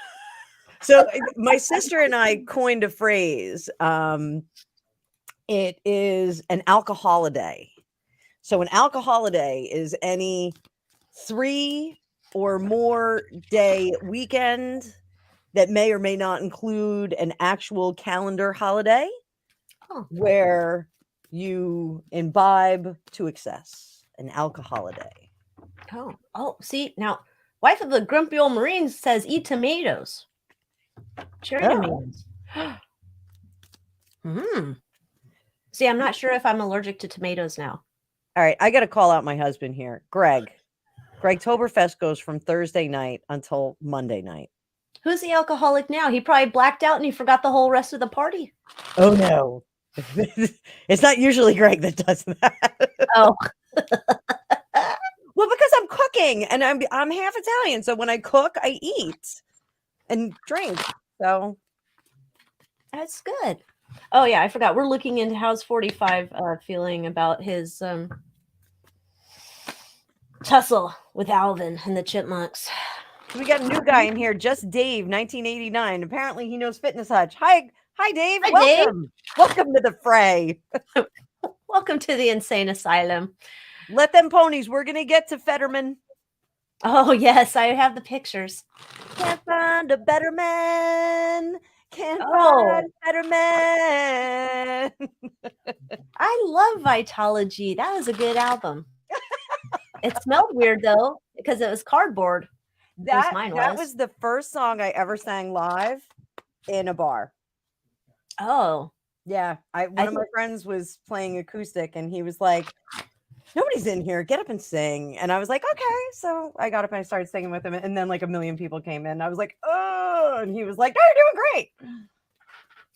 So my sister and I coined a phrase. It is an alcoholiday. So an alcoholiday is any 3 or more day weekend that may or may not include an actual calendar holiday where you imbibe to excess. An alcoholiday. Oh, see, now, wife of the grumpy old Marine says eat tomatoes. Cherry tomatoes. See, I'm not sure if I'm allergic to tomatoes now. All right, I got to call out my husband here, Greg. Gregtoberfest goes from Thursday night until Monday night. Who's the alcoholic now? He probably blacked out and he forgot the whole rest of the party. Oh no. It's not usually Greg that does that. Oh. Well, because I'm cooking and I'm half Italian, so when I cook, I eat and drink. So that's good. Oh yeah, I forgot. We're looking into how's 45 feeling about his tussle with Alvin and the Chipmunks. We got a new guy in here, just Dave, 1989. Apparently he knows Fitness Hutch. Hi Dave. Hi, welcome. Dave. Welcome to the fray. Welcome to the insane asylum. Let them ponies. We're gonna get to Fetterman. Oh yes, I have the pictures. Can't find a better man. Can't find a better man. I love Vitology. That was a good album. It smelled weird though because it was cardboard. That was the first song I ever sang live in a bar. Oh. Yeah. One of my friends was playing acoustic and he was like, nobody's in here. Get up and sing. And I was like, okay. So I got up and I started singing with him. And then like a million people came in. I was like, oh, and he was like, no, you're doing great.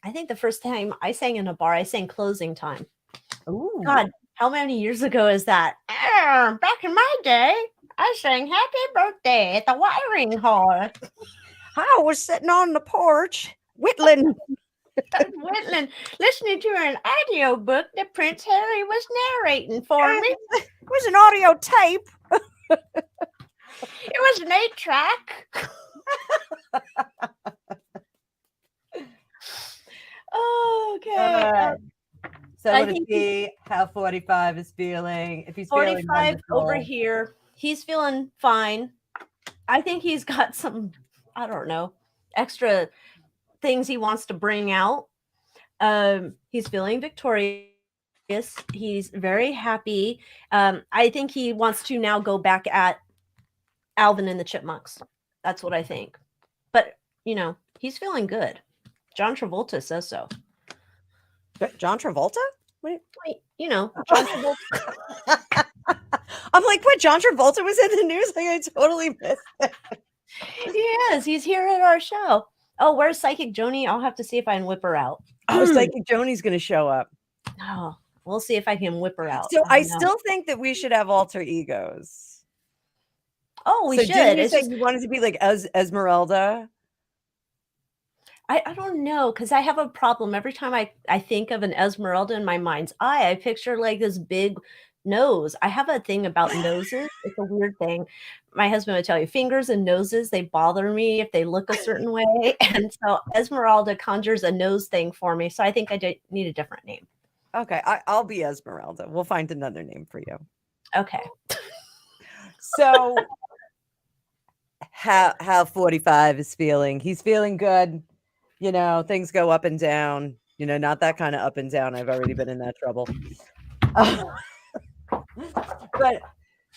I think the first time I sang in a bar, I sang Closing Time. Ooh. God, how many years ago is that? Back in my day, I sang Happy Birthday at the wiring hall. I was sitting on the porch, whittling. Listening to an audio book that Prince Harry was narrating for me. It was an audio tape. It was an 8-track. Okay. So I think see how 45 is feeling. If he's 45 over here, he's feeling fine. I think he's got some, I don't know, extra things he wants to bring out. He's feeling victorious. He's very happy. I think he wants to now go back at Alvin and the Chipmunks. That's what I think. But, you know, he's feeling good. John Travolta says so. John Travolta? Wait, you know, John Travolta. I'm like, what? John Travolta was in the news? Like, I totally missed it. He is. He's here at our show. Oh, where's Psychic Joni? I'll have to see if I can whip her out. Oh, Psychic Joni's going to show up. Oh, we'll see if I can whip her out. So I still think that we should have alter egos. Oh, we should. Didn't you say you wanted to be like Esmeralda? I don't know, because I have a problem. Every time I think of an Esmeralda in my mind's eye, I picture like this big nose. I have a thing about noses. It's a weird thing. My husband would tell you, fingers and noses, they bother me if they look a certain way. And so Esmeralda conjures a nose thing for me. So I think I need a different name. Okay, I'll be Esmeralda. We'll find another name for you. Okay. So how 45 is feeling. He's feeling good. You know, things go up and down. You know, not that kind of up and down. I've already been in that trouble. Uh, but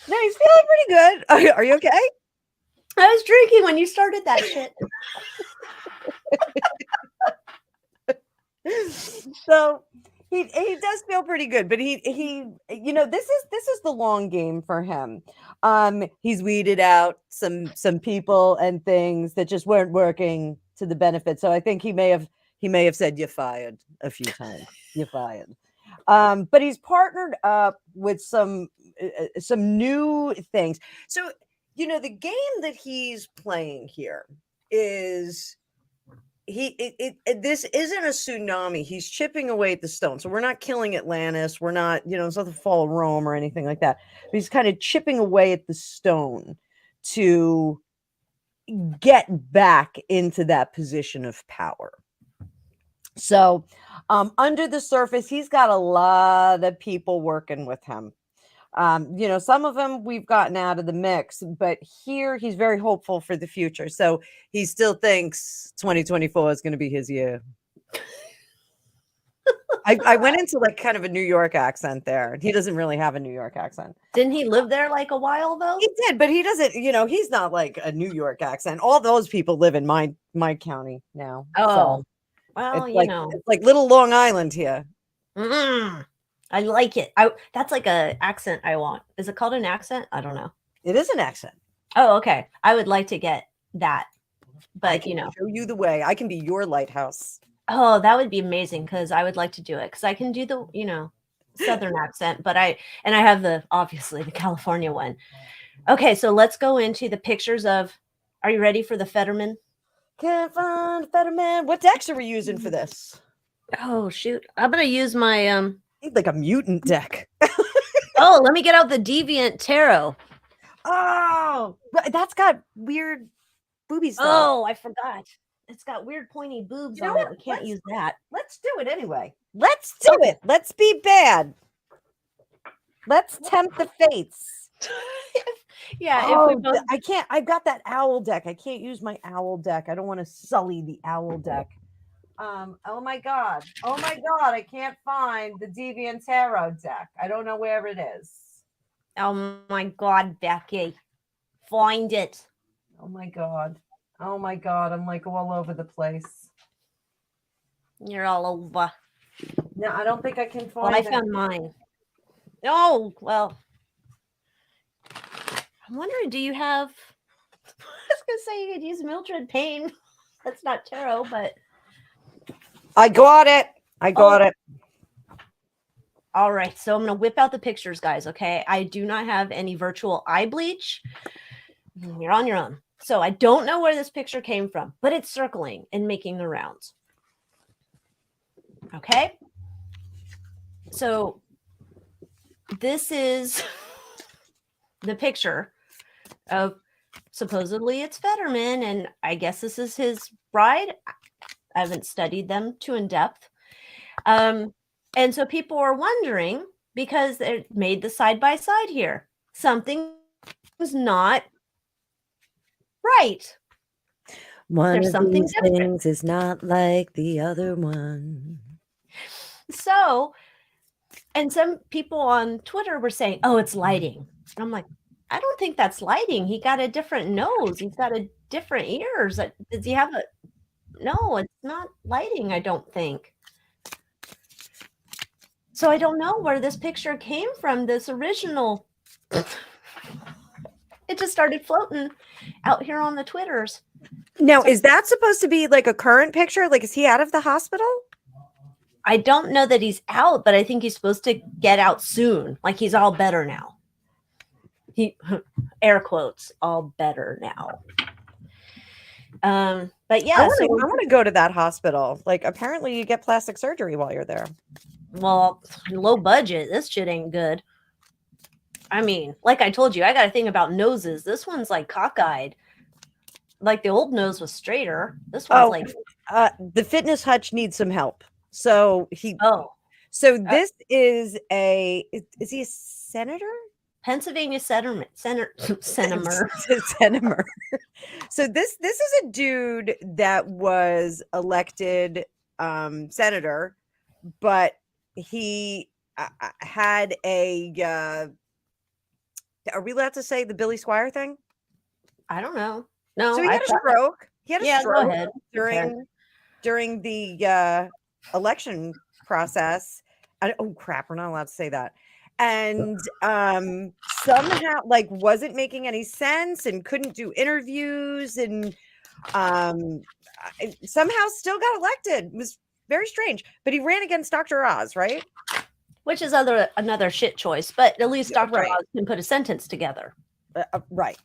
no, he's feeling pretty good. Are you okay? I was drinking when you started that shit. So he does feel pretty good, but he you know, this is the long game for him. He's weeded out some people and things that just weren't working to the benefit. So I think he may have said you're fired a few times. You're fired. But he's partnered up with some new things. So, you know, the game that he's playing here is this isn't a tsunami. He's chipping away at the stone. So we're not killing Atlantis. We're not, you know, it's not the fall of Rome or anything like that. But he's kind of chipping away at the stone to get back into that position of power. So under the surface, he's got a lot of people working with him. You know, some of them we've gotten out of the mix, but here he's very hopeful for the future. So he still thinks 2024 is going to be his year. I went into like kind of a New York accent there. He doesn't really have a New York accent. Didn't he live there like a while though? He did, but he doesn't, you know, he's not like a New York accent. All those people live in my county now. Oh, So well, it's you like know. it's like little Long Island here. I like it. That's like a accent I want. Is it called an accent? I don't know. It is an accent. Oh, okay. I would like to get that. I But can you know. show you the way. I can be your lighthouse. Oh, that would be amazing because I would like to do it because I can do the, you know, Southern accent, but I have obviously the California one. Okay, so let's go into the pictures of, are you ready for the Fetterman? Can't find Fetterman. What decks are we using for this? Oh, shoot. I'm going to use my, I need like a mutant deck. oh, let me get out the Deviant Tarot. Oh, that's got weird booby stuff. Oh, I forgot. It's got weird pointy boobs on it. We can't use that. Let's do it anyway. Let's do it. Let's be bad. Let's tempt the fates. Yeah. Oh, if we both... I can't. I've got that owl deck. I can't use my owl deck. I don't want to sully the owl deck. Oh my god. Oh my god. I can't find the Deviant Tarot deck. I don't know where it is. Oh my god, Becky. Find it. Oh my god. Oh my god. I'm like all over the place. You're all over. No, I don't think I can find Well, I found mine. Oh, well. I'm wondering, do you have... I was going to say you could use Mildred Payne. That's not tarot, but... I got it. I got it. All right, so I'm going to whip out the pictures, guys, okay? I do not have any virtual eye bleach. You're on your own. So I don't know where this picture came from, but it's circling and making the rounds. Okay? So this is the picture of supposedly it's Fetterman, and I guess this is his bride. I haven't studied them too in depth. And so people are wondering, because they made the side-by-side here, something's not right. There's something of these things is not like the other one. So, and some people on Twitter were saying, oh, it's lighting. And I'm like, I don't think that's lighting. He got a different nose. He's got a different ears. Does he have a... No, it's not lighting, I don't think. So I don't know where this picture came from, this original. It just started floating out here on the Twitters. Now, is that supposed to be like a current picture? Like, is he out of the hospital? I don't know that he's out, but I think he's supposed to get out soon. Like, he's all better now. He, air quotes, all better now. But yeah, I want to go to that hospital. Like, apparently you get plastic surgery while you're there. Well, low budget. This shit ain't good. I mean, like I told you, I got a thing about noses. This one's like cockeyed. Like the old nose was straighter. This one's like the fitness hutch needs some help. So So this is is he a senator? Pennsylvania senator. Senator. Senator. So this is a dude that was elected senator, but he had a are we allowed to say the Billy Squire thing? I don't know. No, So he had a stroke. He had a Yeah, stroke go ahead. Okay. during the election process. Oh crap, we're not allowed to say that. And somehow like wasn't making any sense and couldn't do interviews and somehow still got elected. It was very strange. But he ran against Dr. Oz, right? Which is another shit choice, but at least Dr. Right. Oz can put a sentence together. Right.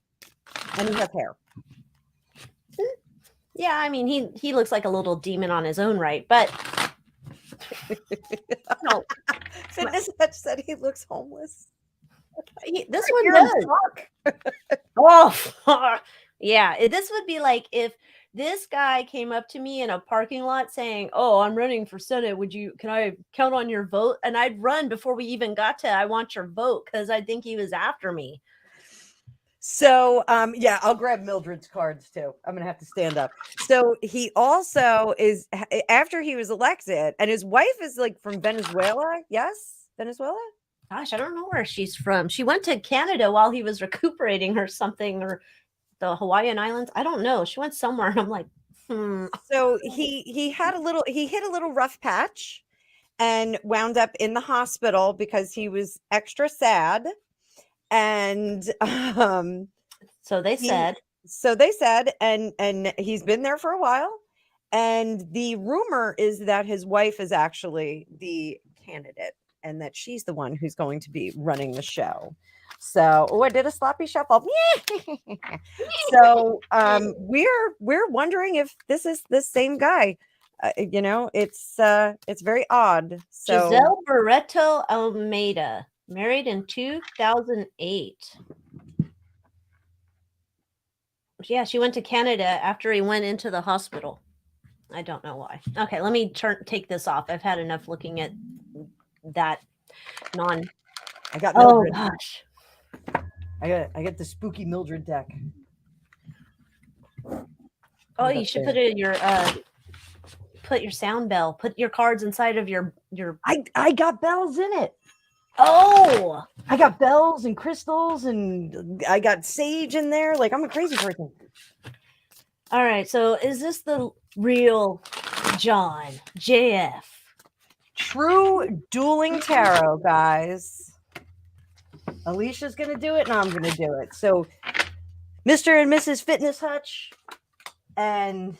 And he has hair. Yeah, I mean he looks like a little demon on his own right, but no. Fitness Hutch said he looks homeless. This one does. Oh, yeah. This would be like if this guy came up to me in a parking lot saying, "Oh, I'm running for Senate. Can I count on your vote?" And I'd run before we even got to "I want your vote" because I think he was after me. So, yeah, I'll grab Mildred's cards too. I'm going to have to stand up. So he also is, after he was elected, and his wife is like from Venezuela. Yes? Venezuela? Gosh, I don't know where she's from. She went to Canada while he was recuperating or something, or the Hawaiian Islands. I don't know. She went somewhere, and I'm like, So he hit a little rough patch and wound up in the hospital because he was extra sad. And so they said, and he's been there for a while. And the rumor is that his wife is actually the candidate and that she's the one who's going to be running the show. So, I did a sloppy shuffle. So, we're wondering if this is the same guy. It's very odd. So Giselle Barreto Almeida, married in 2008. Yeah, she went to Canada after he went into the hospital. I don't know why. Okay, let me take this off. I've had enough looking at that I got Mildred. Oh gosh. I got the spooky Mildred deck. Oh, you should put it in your put your sound bell. Put your cards inside of your I got bells in it. Oh, I got bells and crystals and I got sage in there. Like I'm a crazy person. All right. So is this the real John JF? True dueling tarot, guys. Alicia's gonna do it and I'm gonna do it. So Mr. and Mrs. Fitness Hutch and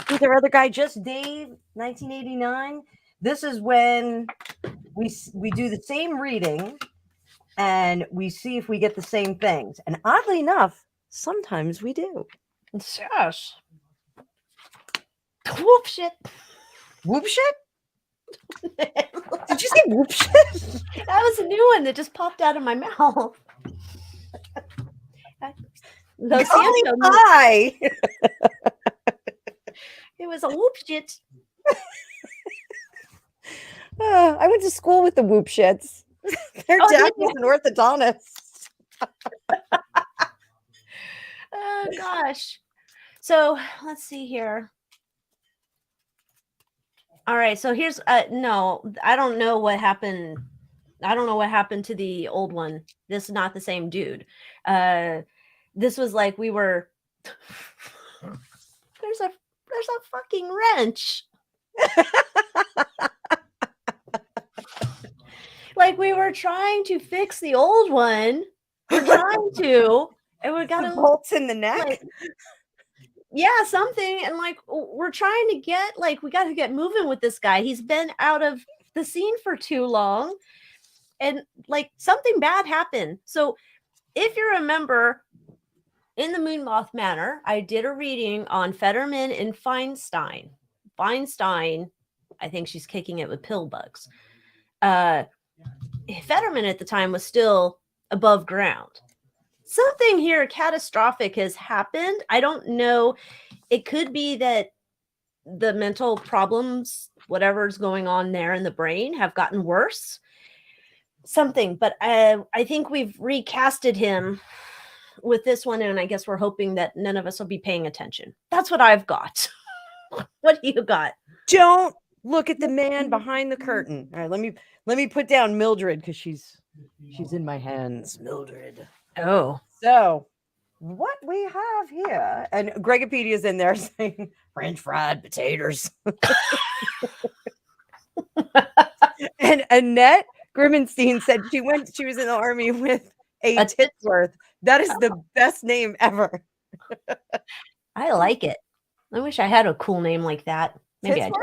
who's our other guy? Just Dave, 1989. This is when we do the same reading and we see if we get the same things. And oddly enough, sometimes we do. Gosh. Whoop shit. Whoop shit? Did you say whoop shit? That was a new one that just popped out of my mouth. Hi. It was a whoop shit. I went to school with the whoop shits. Their dad was an orthodontist. Oh gosh. So let's see here. All right. So here's no, I don't know what happened. I don't know what happened to the old one. This is not the same dude. This was like we were there's a fucking wrench. Like we were trying to fix the old one. We're trying to, and we got bolts in the neck. Like, yeah, something. And like we're trying to get we got to get moving with this guy. He's been out of the scene for too long. And like something bad happened. So if you remember in the Moonmoth Manor, I did a reading on Fetterman and Feinstein. Feinstein, I think she's kicking it with pill bugs. Fetterman at the time was still above ground. Something here catastrophic has happened. I don't know. It could be that the mental problems, whatever's going on there in the brain, have gotten worse. Something, but I think we've recasted him with this one, and I guess we're hoping that none of us will be paying attention. That's what I've got. What do you got? Don't look at the man behind the curtain. All right, let me put down Mildred because she's in my hands. Mildred. Oh, So what we have here, and Gregopedia's in there saying French fried potatoes. And Annette Grimmenstein said she was in the army with a Titsworth. That is the best name ever. I like it. I wish I had a cool name like that. Maybe I do.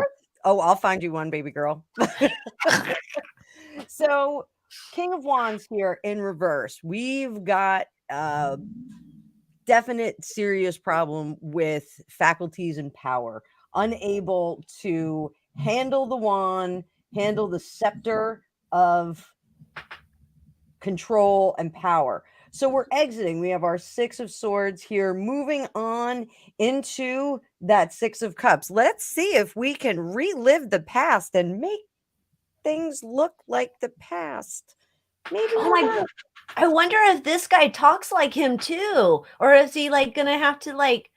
Oh, I'll find you one, baby girl. So, King of Wands here in reverse. We've got a definite serious problem with faculties and power, unable to handle the wand, handle the scepter of control and power. So we're exiting. We have our Six of Swords here, moving on into that Six of Cups. Let's see if we can relive the past and make things look like the past. Maybe. Oh my God. I wonder if this guy talks like him too, or is he like gonna have to like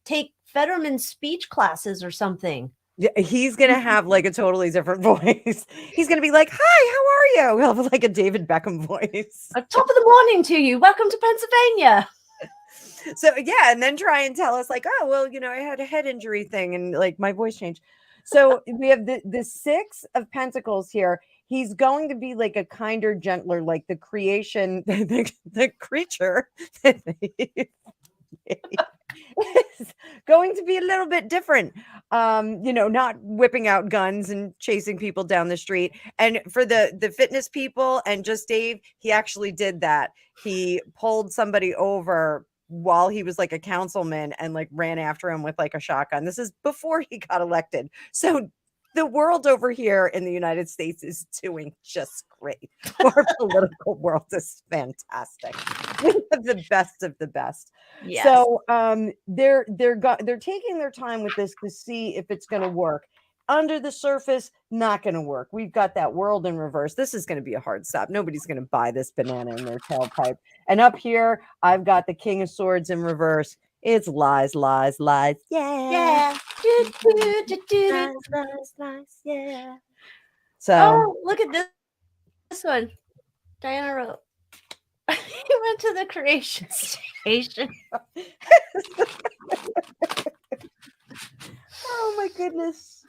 take Fetterman speech classes or something? Yeah, he's gonna have like a totally different voice. He's gonna be like, "Hi, how are you?" He'll have like a David Beckham voice. Top of the morning to you. Welcome to Pennsylvania. So yeah, and then try and tell us like, "Oh, well, I had a head injury thing and like my voice changed." So we have the Six of Pentacles here. He's going to be like a kinder, gentler, like the creation, the creature that is going to be a little bit different. Not whipping out guns and chasing people down the street. And for the fitness people and just Dave, he actually did that. He pulled somebody over while he was like a councilman and like ran after him with like a shotgun. This is before he got elected. So the world over here in the United States is doing just great. Our political world is fantastic. We have the best of the best. Yes. So they're taking their time with this to see if it's going to work. Under the surface, not going to work. We've got that world in reverse. This is going to be a hard stop. Nobody's going to buy this banana in their tailpipe. And up here, I've got the King of Swords in reverse. It's lies, lies, lies. Yeah. Lies, lies, lies. Yeah. So, look at this one. Diana wrote, he went to the creation station. Oh my goodness.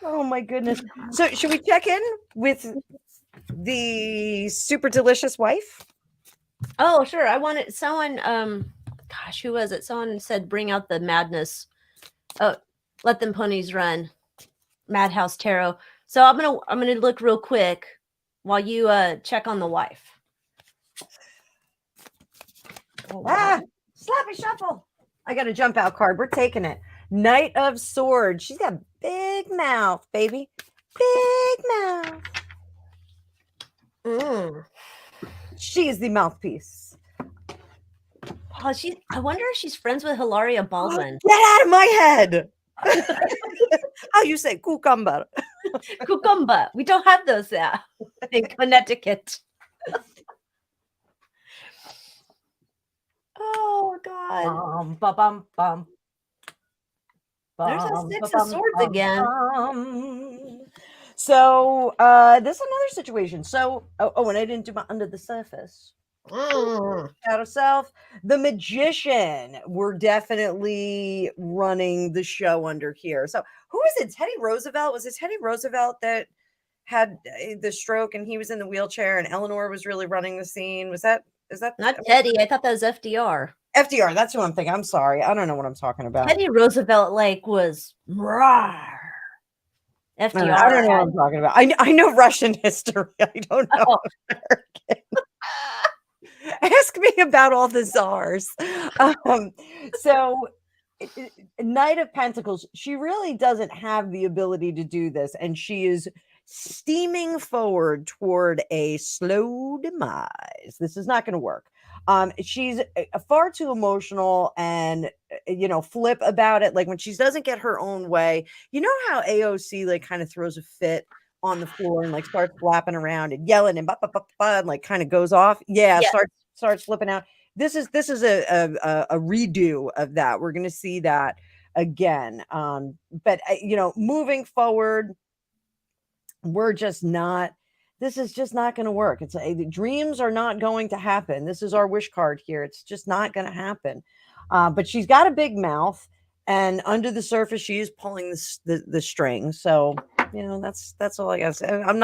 Oh my goodness. So should we check in with the super delicious wife? Oh, sure. I wanted someone, gosh, who was it? Someone said, bring out the madness. Oh, let them ponies run. Madhouse Tarot. So I'm gonna look real quick while you check on the wife. Slappy shuffle. I got a jump out card. We're taking it. Knight of Swords. She's got big mouth, baby. Big mouth. She is the mouthpiece. Oh, I wonder if she's friends with Hilaria Baldwin. Get out of my head. How you say cucumber? Cucumber. We don't have those there in Connecticut. Oh God. Bum, bum. There's a Six of Swords again. So this is another situation. So and I didn't do my under the surface. Shadow self. The Magician. We're definitely running the show under here. So who is it? Teddy Roosevelt? Was it Teddy Roosevelt that had the stroke and he was in the wheelchair and Eleanor was really running the scene? Is that not Teddy? I thought that was FDR. FDR, that's who I'm thinking. I'm sorry. I don't know what I'm talking about. Teddy Roosevelt was rawr. FDR. I don't know what I'm talking about. I know Russian history. I don't know American. Ask me about all the czars. So Knight of Pentacles, she really doesn't have the ability to do this, and she is steaming forward toward a slow demise. This is not going to work. She's far too emotional and flip about it. Like when she doesn't get her own way, you know how AOC like kind of throws a fit on the floor and like starts flapping around and yelling and and like kind of goes off. Yeah, Yes. starts flipping out. This is a redo of that. We're gonna see that again. But moving forward, we're just not. This is just not going to work. The dreams are not going to happen. This is our wish card here. It's just not going to happen. But she's got a big mouth, and under the surface, she is pulling the string. So that's all I got to say. I'm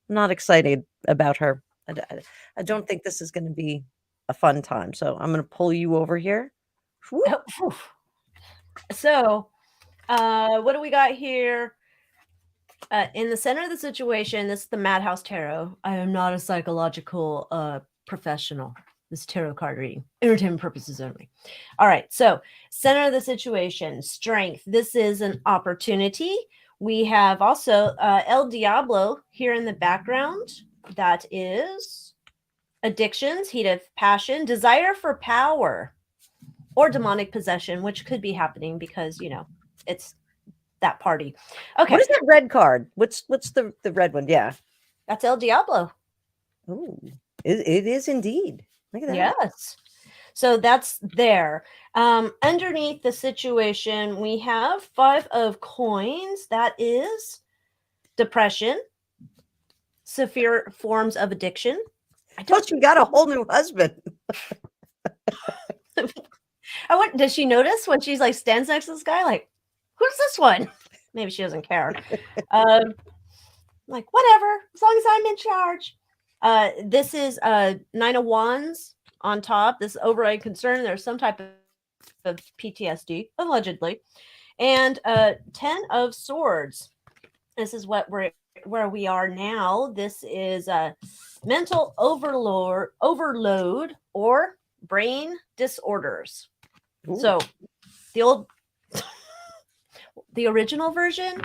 not excited about her. I don't think this is going to be a fun time. So I'm going to pull you over here. So, what do we got here? In the center of the situation, this is the Madhouse Tarot. I am not a psychological professional. This tarot card reading, entertainment purposes only. All right, so center of the situation, strength. This is an opportunity. We have also El Diablo here in the background. That is addictions, heat of passion, desire for power, or demonic possession, which could be happening because, it's that party. Okay. What is that red card? What's the red one? Yeah. That's El Diablo. Oh, it is indeed. Look at that. Yes. So that's there. Underneath the situation, we have 5 of coins. That is depression, severe forms of addiction. She got a whole new husband. Does she notice when she's like stands next to this guy? Like, who's this one? Maybe she doesn't care. Like, whatever, as long as I'm in charge. This is 9 of Wands on top. This override concern. There's some type of PTSD, allegedly. And 10 of Swords. This is where we are now. This is mental overload or brain disorders. Ooh. So the original version,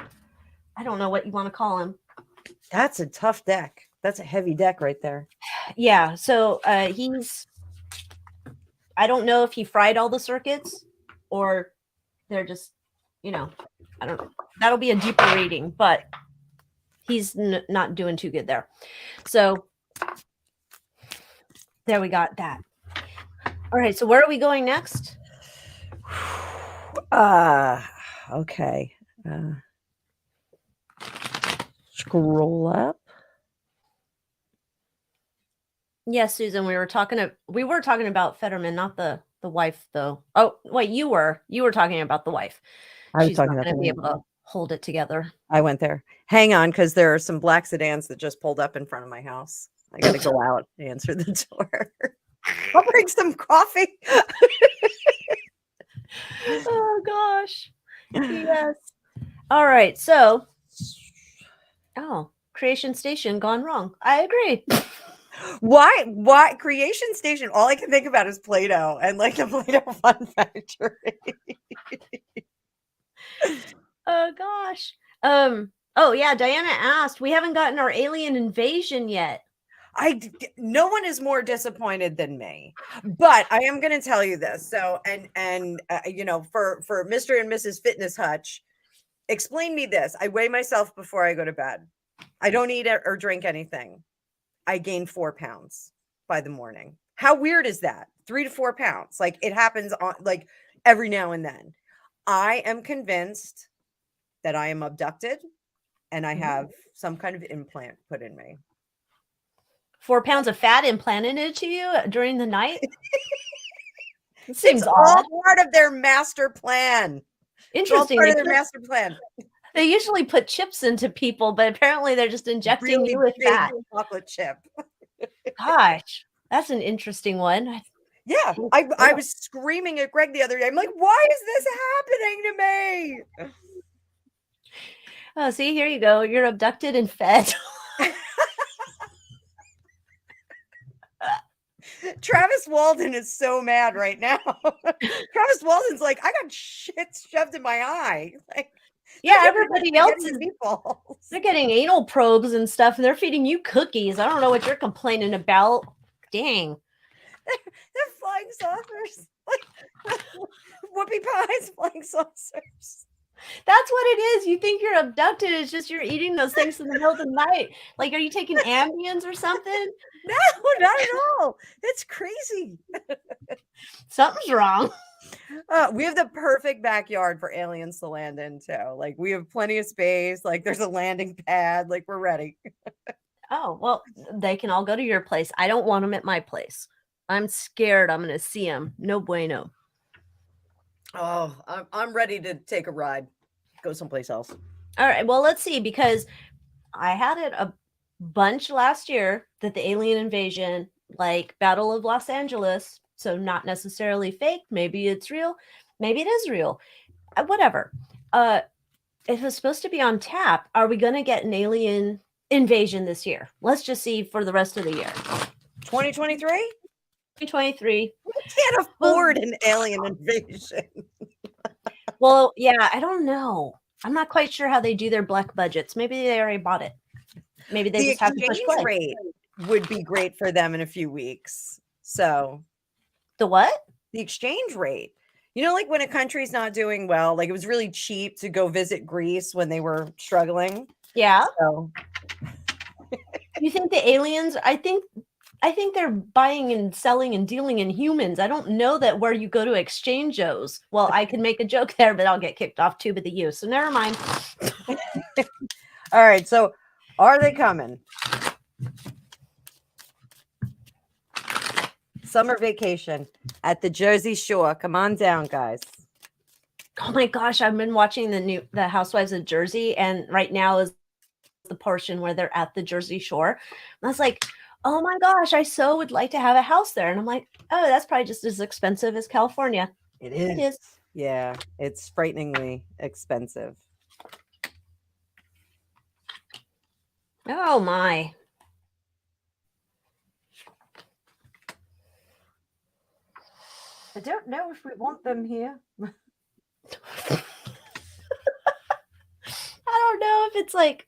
I don't know what you want to call him. That's a tough deck. That's a heavy deck right there. Yeah. So I don't know if he fried all the circuits or they're just, I don't know. That'll be a deeper reading, but he's not doing too good there. So there we got that. All right. So where are we going next? Okay. Scroll up. Yes, Susan, we were talking about Fetterman, not the wife, though. Oh, wait, you were talking about the wife. She's not going to be able to hold it together. I went there. Hang on, because there are some black sedans that just pulled up in front of my house. I got to go out and answer the door. I'll bring some coffee. Oh gosh. Yes. All right. So, Creation Station gone wrong. I agree. Why Creation Station? All I can think about is Play-Doh and like the Play-Doh Fun Factory. Oh gosh. Oh yeah, Diana asked, we haven't gotten our alien invasion yet. No one is more disappointed than me, but I am going to tell you this. So, and for Mr. and Mrs. Fitness Hutch, explain me this. I weigh myself before I go to bed. I don't eat or drink anything. I gain 4 pounds by the morning. How weird is that? 3 to 4 pounds. Like it happens on like every now and then. I am convinced that I am abducted and I have some kind of implant put in me. 4 pounds of fat implanted into you during the night? It seems all part of their master plan. Interesting. Part of their master plan. They usually put chips into people, but apparently they're just injecting you with fat. Chocolate chip. Gosh, that's an interesting one. Yeah, I was screaming at Greg the other day. I'm like, why is this happening to me? Oh, see, here you go. You're abducted and fed. Travis Walden is so mad right now. Travis Walden's like, I got shit shoved in my eye. Like, yeah, everybody else is they're getting anal probes and stuff, and they're feeding you cookies. I don't know what you're complaining about. Dang. They're flying saucers. Like, whoopie pies, flying saucers. That's what it is. You think you're abducted. It's just you're eating those things in the middle of the night. Like, are you taking Ambiens or something? No, not at all. That's crazy. Something's wrong. We have the perfect backyard for aliens to land in too. Like we have plenty of space. Like there's a landing pad. Like we're ready. Oh, well, they can all go to your place. I don't want them at my place. I'm scared I'm going to see them. No bueno. Oh, I'm ready to take a ride. Go someplace else. All right. Well, let's see, because I had it a bunch last year that the alien invasion, like Battle of Los Angeles, so not necessarily fake. Maybe it's real. Maybe it is real. Whatever. It was supposed to be on tap. Are we going to get an alien invasion this year? Let's just see for the rest of the year. 2023? 2023. We can't afford an alien invasion. Well, yeah, I don't know. I'm not quite sure how they do their black budgets. Maybe they already bought it. Maybe they just have to push exchange play. rate would be great for them in a few weeks. So The what? the exchange rate. You know, like when a country's not doing well, like it was really cheap to go visit Greece when they were struggling. Yeah. So You think the aliens? I think they're buying and selling and dealing in humans. I don't know that where you go to exchange those. Well, I could make a joke there, but I'll get kicked off too with the U. So never mind. all right. So are they coming? Summer vacation at the Jersey Shore. Come on down, guys. Oh my gosh, I've been watching the Housewives of Jersey, and right now is the portion where they're at the Jersey Shore. And I was like, oh my gosh, I so would like to have a house there. And I'm like, oh, that's probably just as expensive as California. It is. It is. Yeah, it's frighteningly expensive. Oh my. I don't know if we want them here. I don't know if it's like,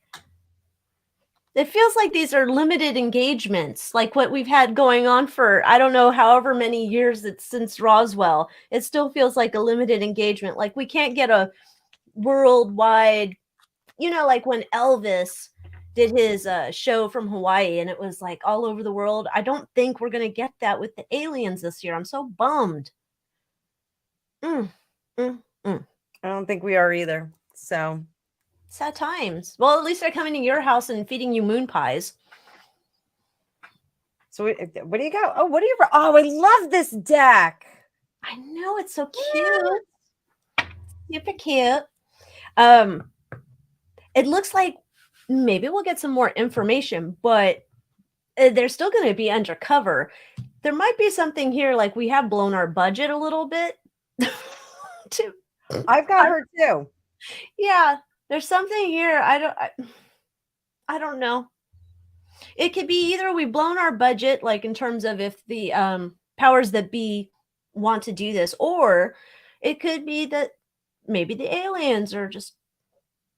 it feels like these are limited engagements, like what we've had going on for, I don't know, however many years it's since Roswell. It still feels like a limited engagement. Like we can't get a worldwide, like when Elvis did his show from Hawaii and it was like all over the world. I don't think we're going to get that with the aliens this year. I'm so bummed. I don't think we are either. So sad times. Well, at least they're coming to your house and feeding you moon pies. So what do you got? Oh, what do you? Oh, I love this deck. I know, it's so cute. Super cute. It looks like maybe we'll get some more information, but they're still going to be undercover. There might be something here, like we have blown our budget a little bit. I've got her too. Yeah, there's something here. I don't know. It could be either we've blown our budget, like in terms of if the powers that be want to do this, or it could be that maybe the aliens are just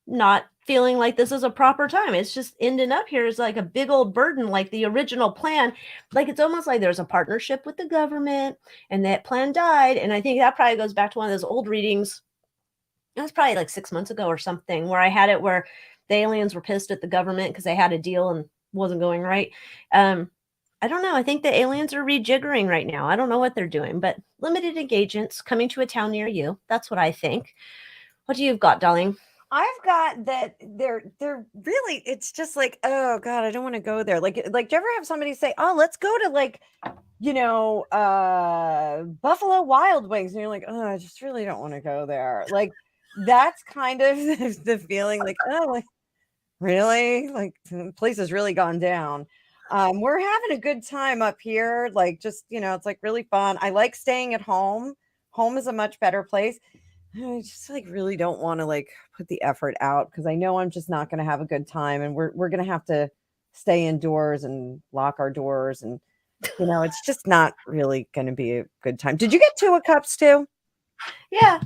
not feeling like this is a proper time. It's just ending up here as like a big old burden, like the original plan. Like it's almost like there's a partnership with the government and that plan died. And I think that probably goes back to one of those old readings. It was probably like 6 months ago or something, where I had it where the aliens were pissed at the government because they had a deal and wasn't going right. I don't know. I think the aliens are rejiggering right now. I don't know what they're doing, but limited engagements coming to a town near you. That's what I think. What do you've got, darling? I've got that they're really, it's just like, oh God, I don't want to go there. Like, do you ever have somebody say, oh, let's go to like, Buffalo Wild Wings. And you're like, oh, I just really don't want to go there. Like, that's kind of the feeling like, oh, like, really? Like the place has really gone down. We're having a good time up here. Like, just, it's like really fun. I like staying at home. Home is a much better place. I just like really don't want to like put the effort out because I know I'm just not going to have a good time, and we're going to have to stay indoors and lock our doors, and it's just not really going to be a good time. Did you get 2 of Cups too? Yeah,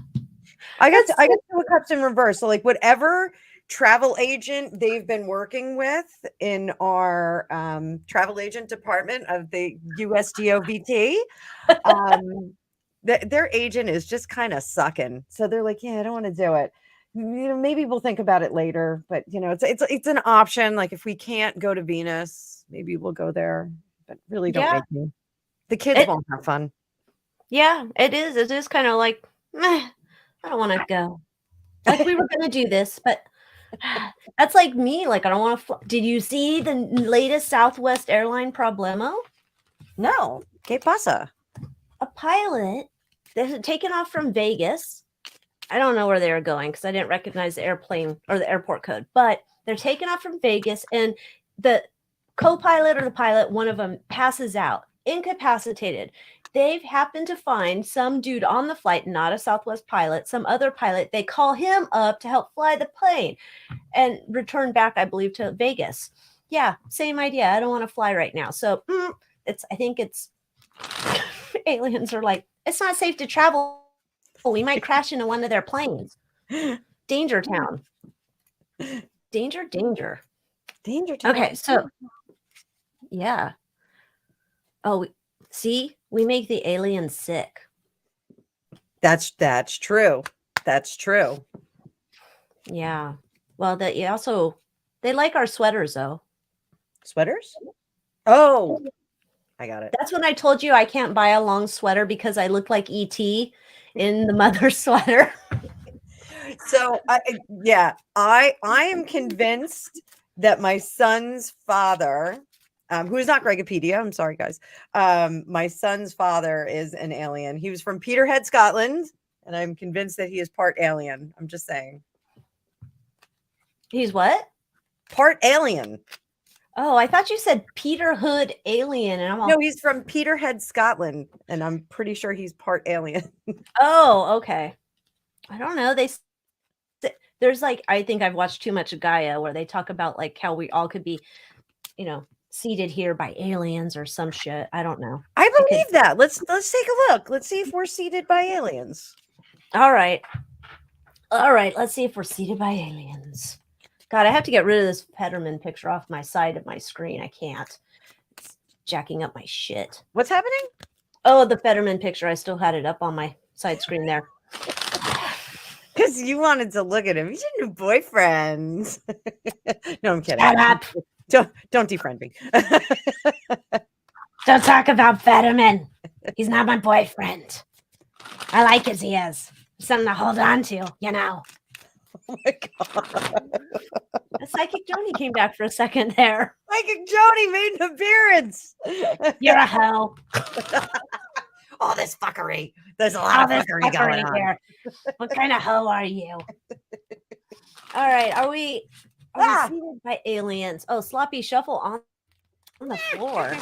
I got 2 of Cups in reverse. So like whatever travel agent they've been working with in our travel agent department of the USGOVT, their agent is just kind of sucking. So they're like, yeah, I don't want to do it. Maybe we'll think about it later. But it's an option. Like if we can't go to Venus, maybe we'll go there. But really, don't make me. The kids won't have fun. Yeah, it is. It is kind of like, meh, I don't want to go. Like we were going to do this, but that's like me. Like I don't want to. Did you see the latest Southwest airline problemo? No. ¿Qué pasa? A pilot that had taken off from Vegas. I don't know where they were going because I didn't recognize the airplane or the airport code, but they're taking off from Vegas and the co-pilot or the pilot, one of them passes out, incapacitated. They've happened to find some dude on the flight, not a Southwest pilot, some other pilot. They call him up to help fly the plane and return back, I believe, to Vegas. Yeah, same idea. I don't want to fly right now. So I think it's aliens are like, it's not safe to travel. We might crash into one of their planes. Danger town. Danger town. Okay, so yeah. Oh, see, we make the aliens sick. That's true. That's true. Yeah. Well, they like our sweaters though. Sweaters? Oh, I got it. That's when I told you I can't buy a long sweater because I look like ET in the mother sweater. So I am convinced that my son's father, who is not Gregopedia, I'm sorry guys, my son's father is an alien. He was from Peterhead, Scotland, and I'm convinced that he is part alien. I'm just saying. He's what? Part alien. Oh, I thought you said Peter Hood alien, and I'm all... No, he's from Peterhead, Scotland, and I'm pretty sure he's part alien. Oh, okay. I don't know. There's like, I think I've watched too much Gaia where they talk about like how we all could be, seated here by aliens or some shit. I don't know. I believe that. Let's take a look. Let's see if we're seated by aliens. All right. Let's see if we're seated by aliens. God, I have to get rid of this Fetterman picture off my side of my screen. I can't. It's jacking up my shit. What's happening? Oh, the Fetterman picture. I still had it up on my side screen there. Because you wanted to look at him. He's your new boyfriend. No, I'm kidding. Shut up. Don't defriend me. Don't talk about Fetterman. He's not my boyfriend. I like as he is. Something to hold on to, Oh my God. Psychic Joni came back for a second there. Psychic Joni made an appearance. You're a hoe. All this fuckery. There's a lot of fuckery going on here. What kind of hoe are you? All right. Are we seated by aliens? Oh, sloppy shuffle on the floor.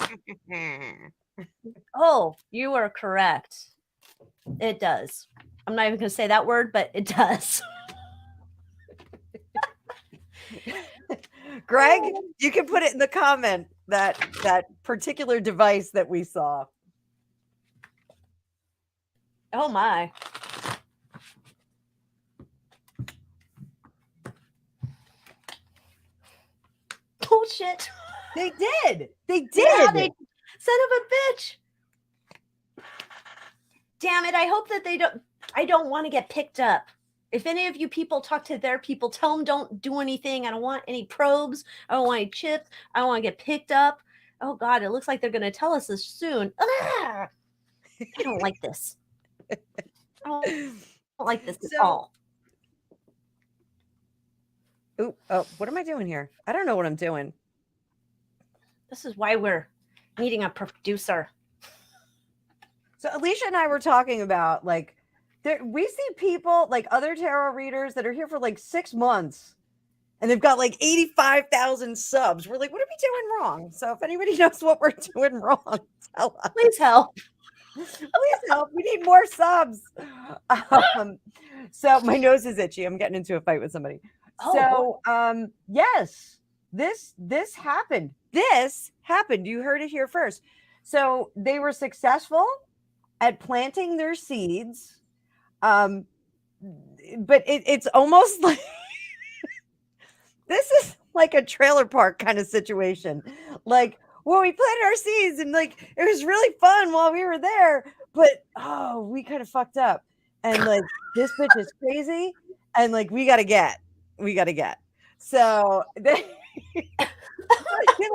Oh, you are correct. It does. I'm not even going to say that word, but it does. Greg, you can put it in the comment, that particular device that we saw. Oh my. Oh shit. They did. Yeah, son of a bitch. Damn it. I hope that I don't want to get picked up. If any of you people talk to their people, tell them don't do anything. I don't want any probes. I don't want any chips. I don't want to get picked up. Oh God, it looks like they're going to tell us this soon. I don't like this. I don't like this at all. Oh, what am I doing here? I don't know what I'm doing. This is why we're needing a producer. So Alycia and I were talking about we see people like other tarot readers that are here for like 6 months and they've got like 85,000 subs. We're like, what are we doing wrong? So if anybody knows what we're doing wrong, tell us. Please help. Please help. We need more subs. So my nose is itchy. I'm getting into a fight with somebody. Oh. So yes, this happened. This happened. You heard it here first. So they were successful at planting their seeds. But it's almost like this is like a trailer park kind of situation. Like, well, we planted our seeds and like it was really fun while we were there, but we kind of fucked up, and like this bitch is crazy, and like we gotta get. So they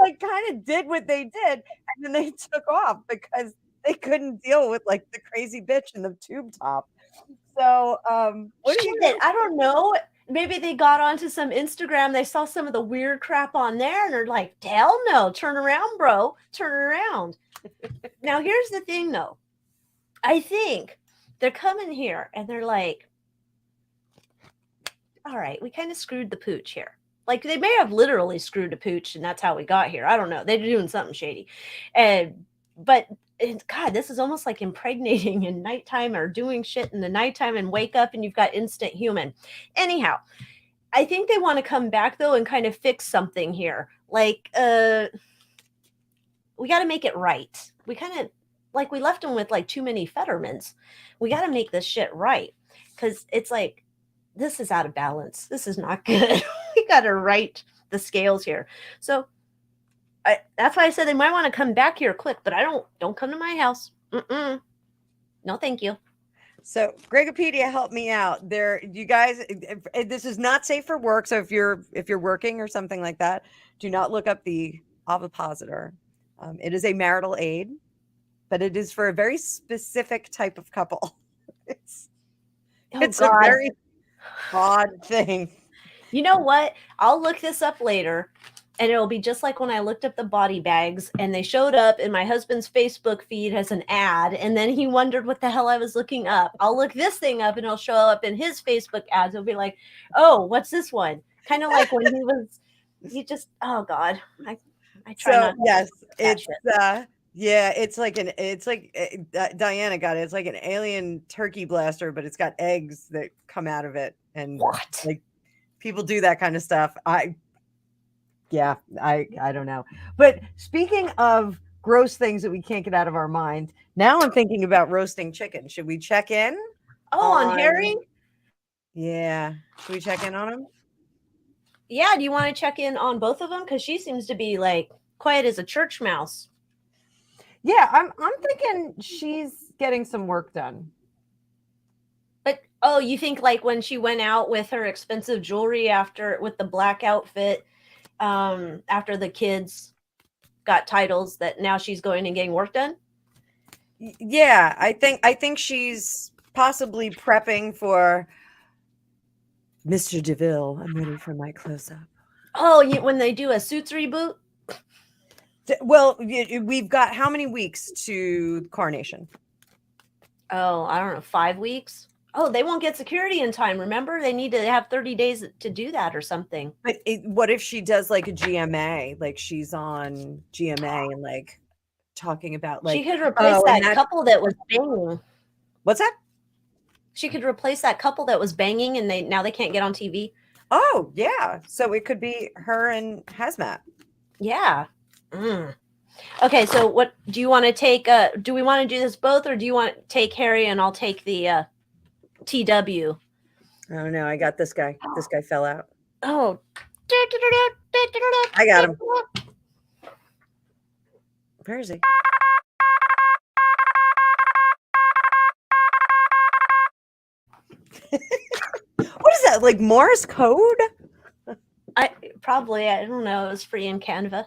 like kind of did what they did, and then they took off because they couldn't deal with like the crazy bitch in the tube top. So what do you Shit, I don't know. Maybe they got onto some Instagram. They saw some of the weird crap on there and are like, hell no, turn around, bro. Turn around. Now, here's the thing, though. I think they're coming here and they're like, all right, we kind of screwed the pooch here. Like, they may have literally screwed the pooch and that's how we got here. I don't know. They're doing something shady. But God, this is almost like impregnating in nighttime or doing shit in the nighttime and wake up and you've got instant human. Anyhow, I think they want to come back though and kind of fix something here. Like, we got to make it right. We kind of like we left them with like too many Fettermans. We got to make this shit right because it's like this is out of balance. This is not good. We got to right the scales here. So that's why I said they might want to come back here quick, but don't come to my house. No, thank you. So Gregopedia helped me out there. You guys, this is not safe for work. So if you're working or something like that, do not look up the ovipositor. It is a marital aid, but it is for a very specific type of couple. It's a very odd thing. You know what? I'll look this up later. And it'll be just like when I looked up the body bags and they showed up in my husband's Facebook feed as an ad. And then he wondered what the hell I was looking up. I'll look this thing up and it'll show up in his Facebook ads. It'll be like, oh, what's this one? Kind of like when oh God. I try so, not to. Yes, it's, it's like Diana got it. It's like an alien turkey blaster, but it's got eggs that come out of it. And what? Like people do that kind of stuff. I don't know. But speaking of gross things that we can't get out of our mind, now I'm thinking about roasting chicken. Should we check in? On Harry? Yeah. Should we check in on him? Yeah. Do you want to check in on both of them? Because she seems to be like quiet as a church mouse. Yeah, I'm thinking she's getting some work done. But you think like when she went out with her expensive jewelry with the black outfit, after the kids got titles, that now she's going and getting work done? Yeah, I think she's possibly prepping for Mr. DeVille. I'm ready for my close-up. Oh, when they do a Suits reboot? Well, we've got how many weeks to coronation? Oh, I don't know, 5 weeks? Oh, they won't get security in time. Remember, they need to have 30 days to do that or something. But what if she does like a GMA? Like she's on GMA and like talking about like she could replace that couple that was banging. What's that? She could replace that couple that was banging and now they can't get on TV. Oh yeah, so it could be her and Hazmat. Yeah. Okay, so what do you want to take? Do we want to do this both, or do you want to take Harry and I'll take the TW? Oh no, I got this guy. This guy fell out. Oh, I got him. Where is he? What is that? Like Morse code? I don't know. It was free in Canva.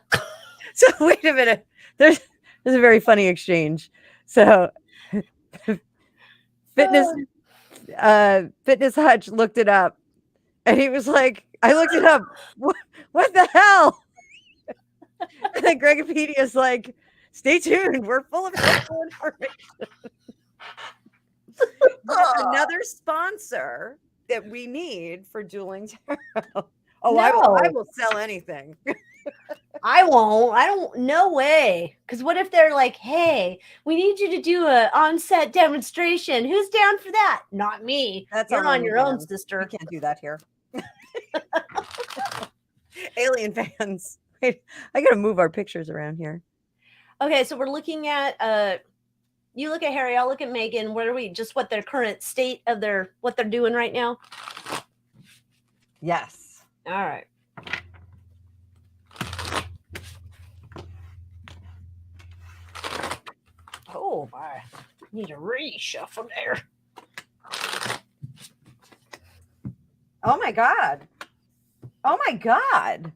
So wait a minute. There's a very funny exchange. So Fitness Hutch looked it up and he was like, I looked it up. What the hell? And then Gregopedia's like, stay tuned. We're full of helpful information. Another sponsor that we need for Dueling Tarot. Oh, no. I will sell anything. I won't. I don't. No way. Because what if they're like, "Hey, we need you to do a on-set demonstration. Who's down for that?" Not me. You're on your own, sister. We can't do that here. Alien fans. Wait, I gotta move our pictures around here. Okay, so we're looking at. You look at Harry. I'll look at Megan. What are we? Just what their current state of what they're doing right now. Yes. All right. Oh my. Need a reshuffle there. Oh my God. Oh my God.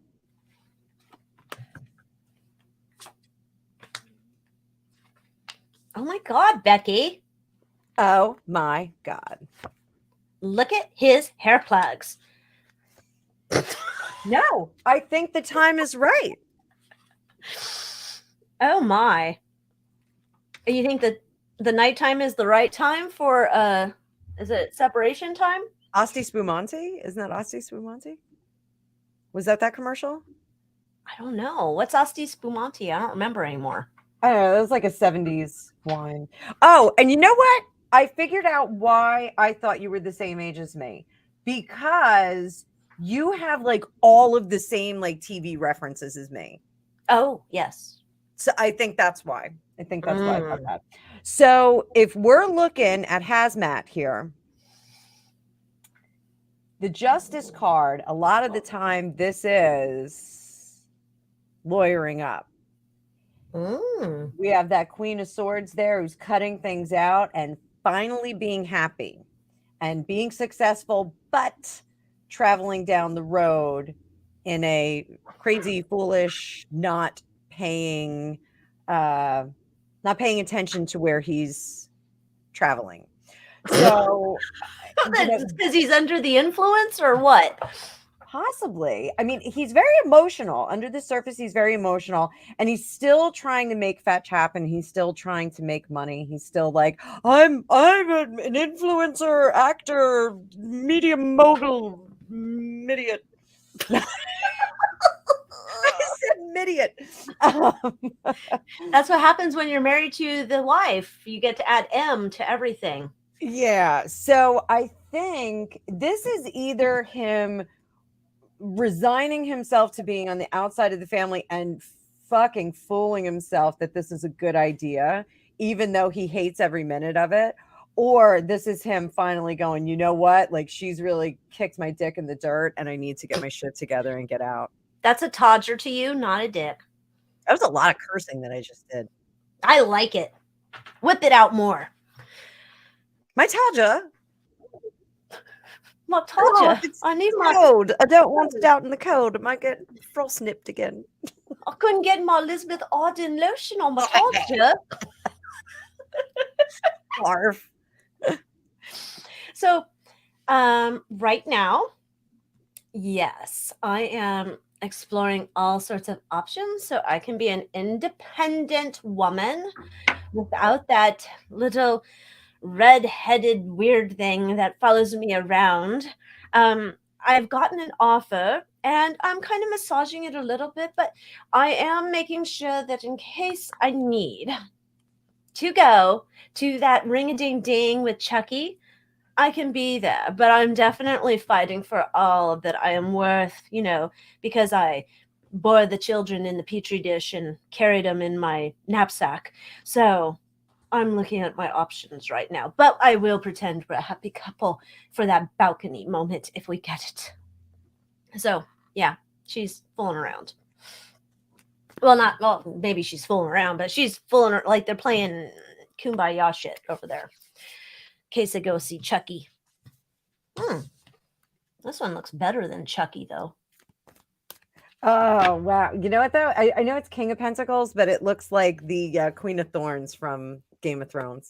Oh my God, Becky. Oh my God. Look at his hair plugs. No, I think the time is right. Oh my. You think that the nighttime is the right time for is it separation time? Asti Spumante? Isn't that Asti Spumante? Was that commercial? I don't know. What's Asti Spumante? I don't remember anymore. I don't know. It was like a 70s wine. Oh, and you know what? I figured out why I thought you were the same age as me. Because you have like all of the same like TV references as me. Oh, yes. So I think that's why. I think that's why I thought that. So if we're looking at hazmat here, the justice card, a lot of the time, this is lawyering up. We have that Queen of Swords there who's cutting things out and finally being happy and being successful, but traveling down the road in a crazy, foolish, not paying attention to where he's traveling. So because he's under the influence or what? Possibly. I mean, he's very emotional. Under the surface, he's very emotional, and he's still trying to make fetch happen. He's still trying to make money. He's still like, I'm an influencer, actor, media mogul, idiot. I said idiot. That's what happens when you're married to the wife. You get to add M to everything. Yeah. So I think this is either him resigning himself to being on the outside of the family and fucking fooling himself that this is a good idea, even though he hates every minute of it. Or this is him finally going, you know what? Like, she's really kicked my dick in the dirt and I need to get my shit together and get out. That's a todger to you, not a dick. That was a lot of cursing that I just did. I like it. Whip it out more. My Taja. My Taja. I need my code. I don't want it out in the cold. It might get frost nipped again. I couldn't get my Elizabeth Arden lotion on my Taja. Barf. So, right now, yes, I am exploring all sorts of options so I can be an independent woman without that little red-headed weird thing that follows me around. I've gotten an offer and I'm kind of massaging it a little bit, but I am making sure that in case I need to go to that ring-a-ding-ding with Chucky, I can be there. But I'm definitely fighting for all that I am worth, because I bore the children in the petri dish and carried them in my knapsack. So I'm looking at my options right now, but I will pretend we're a happy couple for that balcony moment if we get it. So, yeah, she's fooling around. Well, maybe she's fooling around, but she's fooling like they're playing kumbaya shit over there. In case I go see Chucky. This one looks better than Chucky, though. Oh, wow. You know what, though? I know it's King of Pentacles, but it looks like the Queen of Thorns from Game of Thrones.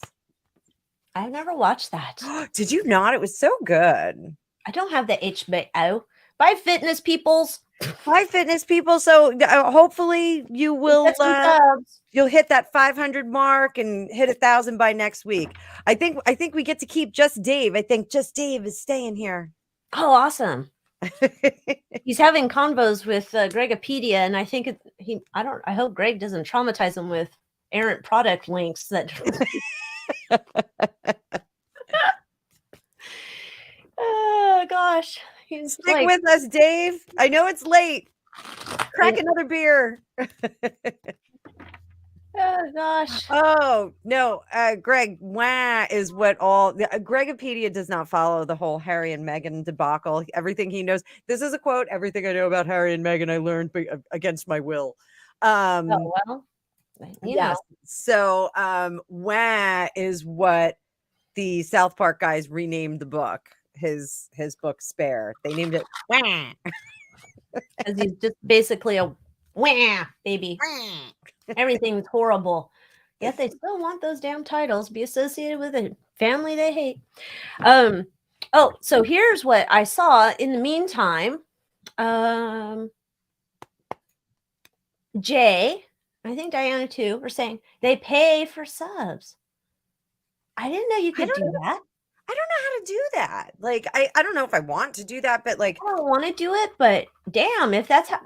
I've never watched that. Did you not? It was so good. I don't have the HBO. Bye, fitness peoples. Bye, fitness people. So hopefully you will you'll hit that 500 mark and hit 1,000 by next week. I think we get to keep Just Dave. I think Just Dave is staying here. Oh, awesome. He's having convos with Gregopedia, and I think I hope Greg doesn't traumatize him with errant product links that oh gosh. Stick with us, Dave. I know it's late. Crack another beer. Oh gosh. Oh no, Greg, is what all Gregopedia does not follow the whole Harry and Meghan debacle. Everything he knows. This is a quote. Everything I know about Harry and Meghan, I learned against my will. Oh well. You Yes. know. So wah is what the South Park guys renamed the book. His book Spare. They named it Wah. Because he's just basically a wah baby. Everything's horrible. Yet they still want those damn titles be associated with a family they hate. Oh, so here's what I saw in the meantime. Jay, I think Diana too, are saying they pay for subs. I didn't know you could do that. I don't know how to do that. Like, I don't know if I want to do that, but like, I don't want to do it, but damn, if that's how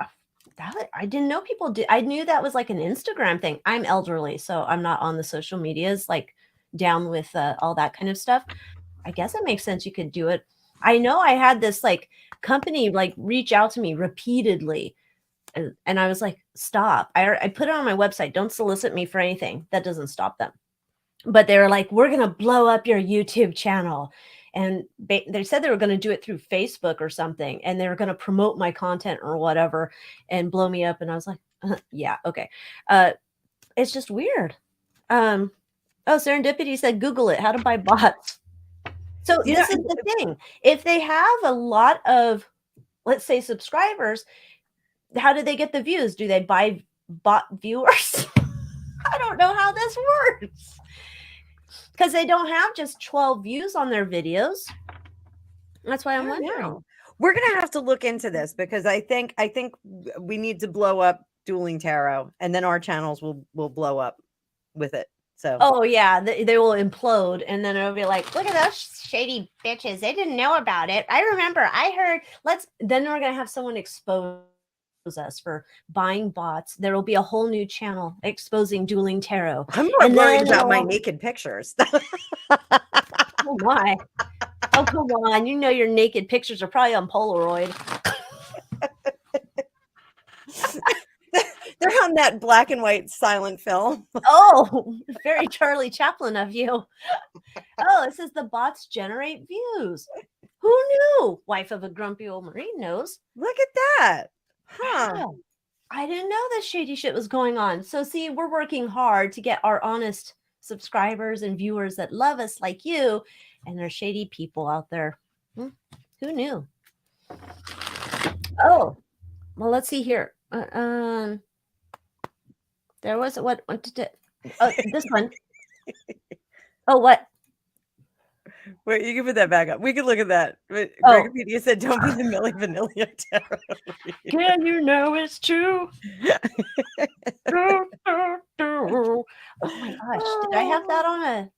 I didn't know people did. I knew that was like an Instagram thing. I'm elderly, so I'm not on the social medias like down with all that kind of stuff. I guess it makes sense you could do it. I know I had this like company like reach out to me repeatedly, and I was like, stop. I put it on my website. Don't solicit me for anything. That doesn't stop them. But they were like, we're going to blow up your YouTube channel. And they said they were going to do it through Facebook or something. And they were going to promote my content or whatever and blow me up. And I was like, yeah, okay. It's just weird. Oh, Serendipity said, Google it, how to buy bots. So this is the thing. If they have a lot of, let's say, subscribers, how do they get the views? Do they buy bot viewers? I don't know how this works. Because they don't have just 12 views on their videos. That's why I'm wondering. We're gonna have to look into this because I think we need to blow up Dueling Tarot, and then our channels will blow up with it. So oh yeah, they will implode, and then it'll be like, look at those shady bitches. They didn't know about it. I remember. I heard. Then we're gonna have someone expose us for buying bots. There will be a whole new channel exposing Dueling Tarot. I'm more worried about my naked pictures. Oh my. Oh, come on. You know your naked pictures are probably on Polaroid. They're on that black and white silent film. Oh, very Charlie Chaplin of you. Oh, it says the bots generate views. Who knew? Wife of a grumpy old Marine knows. Look at that. Huh. Wow. I didn't know this shady shit was going on. So see, we're working hard to get our honest subscribers and viewers that love us like you, and there's shady people out there. Who knew? Oh, well, let's see here. There was what did it? Oh, this one. Oh, what? Wait, you can put that back up. We can look at that. Gregopedia said, "Don't be the Milli Vanilli Tarot." Can you know it's true? Oh my gosh. Did I have that on a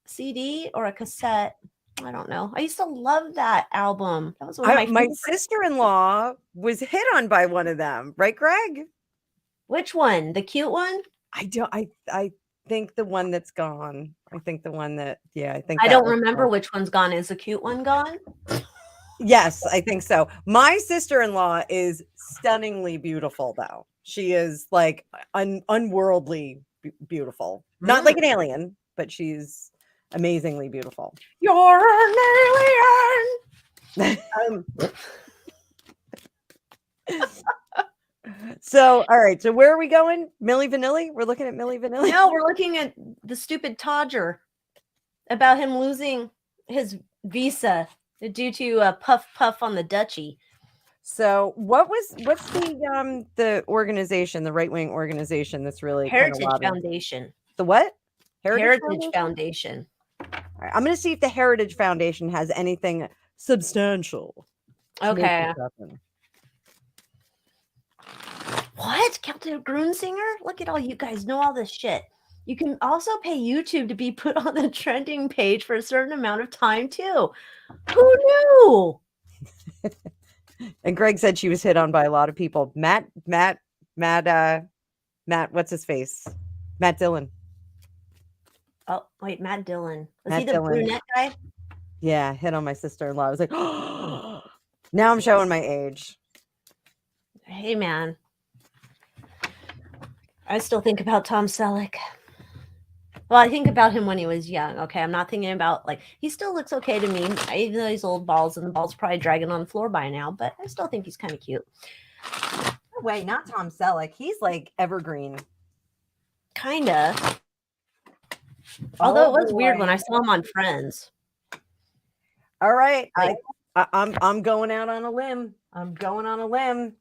CD or a cassette? I don't know. I used to love that album. That was one of my sister-in-law was hit on by one of them, right, Greg? Which one? The cute one? I think the one that's gone. I think the one that, I think I don't remember which one's gone. Is the cute one gone? Yes, I think so. My sister-in-law is stunningly beautiful, though. She is like unworldly beautiful. Not like an alien, but she's amazingly beautiful. You're an alien. So, all right. So where are we going? Milli Vanilli? We're looking at Milli Vanilli? No, we're looking at the stupid Todger about him losing his visa due to puff on the duchy. So what's the organization, the right-wing organization that's really Heritage Foundation. The what? Heritage Foundation. All right, I'm going to see if the Heritage Foundation has anything substantial. Okay. What? Captain Grunsinger? Look at all you guys know all this shit. You can also pay YouTube to be put on the trending page for a certain amount of time too. Who knew? And Greg said she was hit on by a lot of people. Matt, what's his face? Matt Dillon. Oh, wait, Matt Dillon. Was he the brunette guy? Yeah, hit on my sister-in-law. I was like, oh, now I'm showing my age. Hey, man. I still think about Tom Selleck. Well, I think about him when he was young. Okay, I'm not thinking about, like, he still looks okay to me, even though he's old balls, and the ball's probably dragging on the floor by now, but I still think he's kind of cute. No way, not Tom Selleck. He's, like, evergreen. Kinda. Although it was weird boy. when I saw him on Friends. All right. Like, I'm going out on a limb. I'm going on a limb.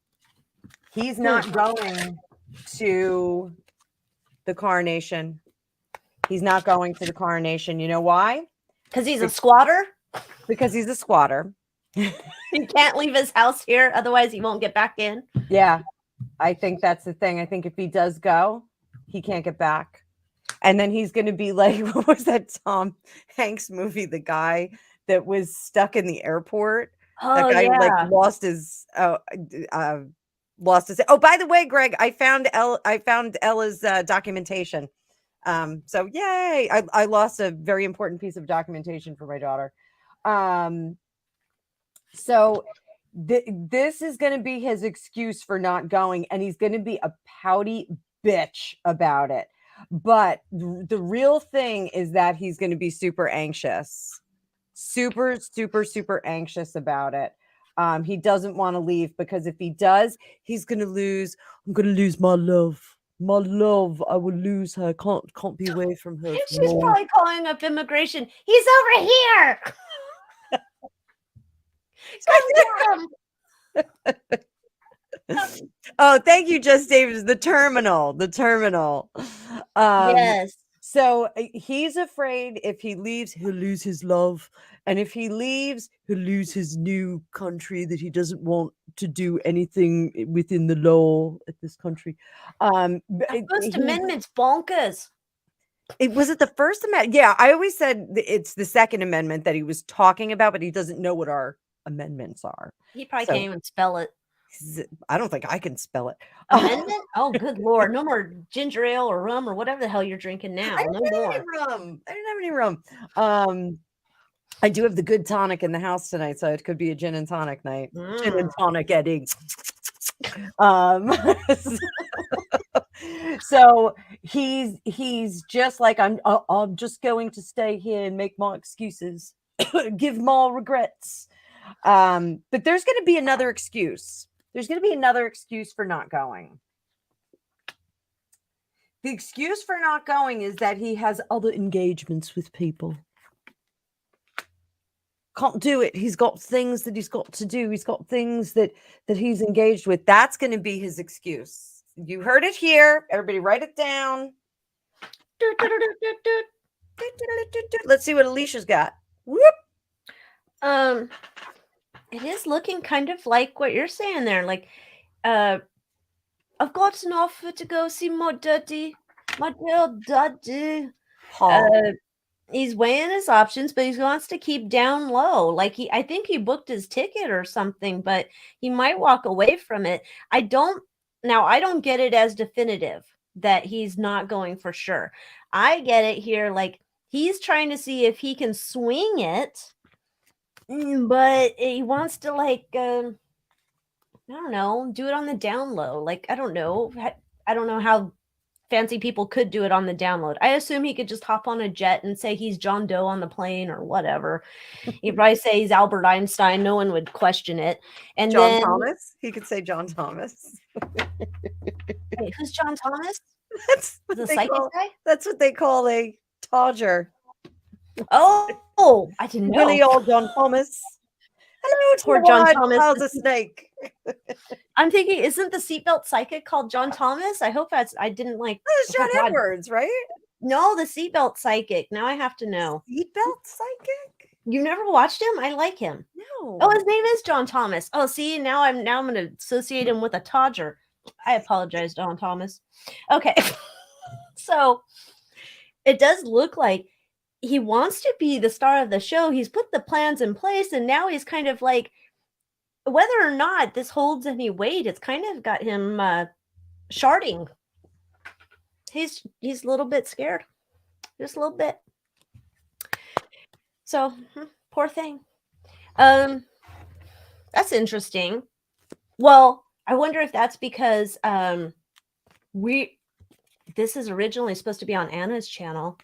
He's not going to the coronation. He's not going to the coronation. You know why? because he's a squatter. Because he's a squatter. He can't leave his house here, otherwise he won't get back in. Yeah, I think that's the thing. I think if he does go, he can't get back. And then he's going to be like, what was that Tom Hanks movie? The guy that was stuck in the airport. Oh, That guy yeah. like lost his. Oh, by the way, Greg, I found Ella's documentation. So yay! I lost a very important piece of documentation for my daughter. So this is going to be his excuse for not going, and he's going to be a pouty bitch about it. But the real thing is that he's going to be super anxious, super anxious about it. He doesn't want to leave because if he does, he's going to lose. I'm going to lose my love. My love, I will lose her. Can't be away from her. She's probably calling up immigration. He's over here. Come get him. Oh, thank you, Just Davis. The terminal. Yes. So he's afraid if he leaves, he'll lose his love. And if he leaves, he'll lose his new country that he doesn't want to do anything within the law at this country. The First Amendment's bonkers. Was it the First Amendment? Yeah, I always said it's the Second Amendment that he was talking about, but he doesn't know what our amendments are. He probably can't even spell it. I don't think I can spell it. Amendment? Oh, good Lord. No more ginger ale or rum or whatever the hell you're drinking now. I didn't have any rum. I do have the good tonic in the house tonight, so it could be a gin and tonic night. Gin and tonic, Eddie. So he's just like, I'm just going to stay here and make more excuses, give more regrets. But there's going to be another excuse. There's going to be another excuse for not going. The excuse for not going is that he has other engagements with people. Can't do it. He's got things that he's got to do. He's got things that he's engaged with. That's going to be his excuse. You heard it here. Everybody write it down. Let's see what Alicia's got. Whoop. It is looking kind of like what you're saying there. Like, I've got an offer to go see my dear daddy. He's weighing his options, but he wants to keep down low. Like I think he booked his ticket or something, but he might walk away from it. I don't get it as definitive that he's not going for sure. I get it here. Like he's trying to see if he can swing it, but he wants to like, I don't know, do it on the down low. Like, I don't know how fancy people could do it on the download. I assume he could just hop on a jet and say he's John Doe on the plane or whatever. He'd probably say he's Albert Einstein. No one would question it. And John Thomas. He could say John Thomas. Wait, who's John Thomas? That's the psychic guy? That's what they call a Todger. Oh, I didn't know. Willie old John Thomas. Hello, poor John Thomas. How's a snake? I'm thinking, isn't the seatbelt psychic called John Thomas? I hope I didn't like. That's John Edwards, right? No, the seatbelt psychic. Now I have to know. Seatbelt psychic? You never watched him? I like him. No. Oh, his name is John Thomas. Oh, see, now I'm going to associate him with a Todger. I apologize, John Thomas. Okay. So it does look like he wants to be the star of the show. He's put the plans in place, and now he's kind of like, whether or not this holds any weight, it's kind of got him sharding. He's a little bit scared, just a little bit. So poor thing. That's interesting. Well, I wonder if that's because this is originally supposed to be on Anna's channel,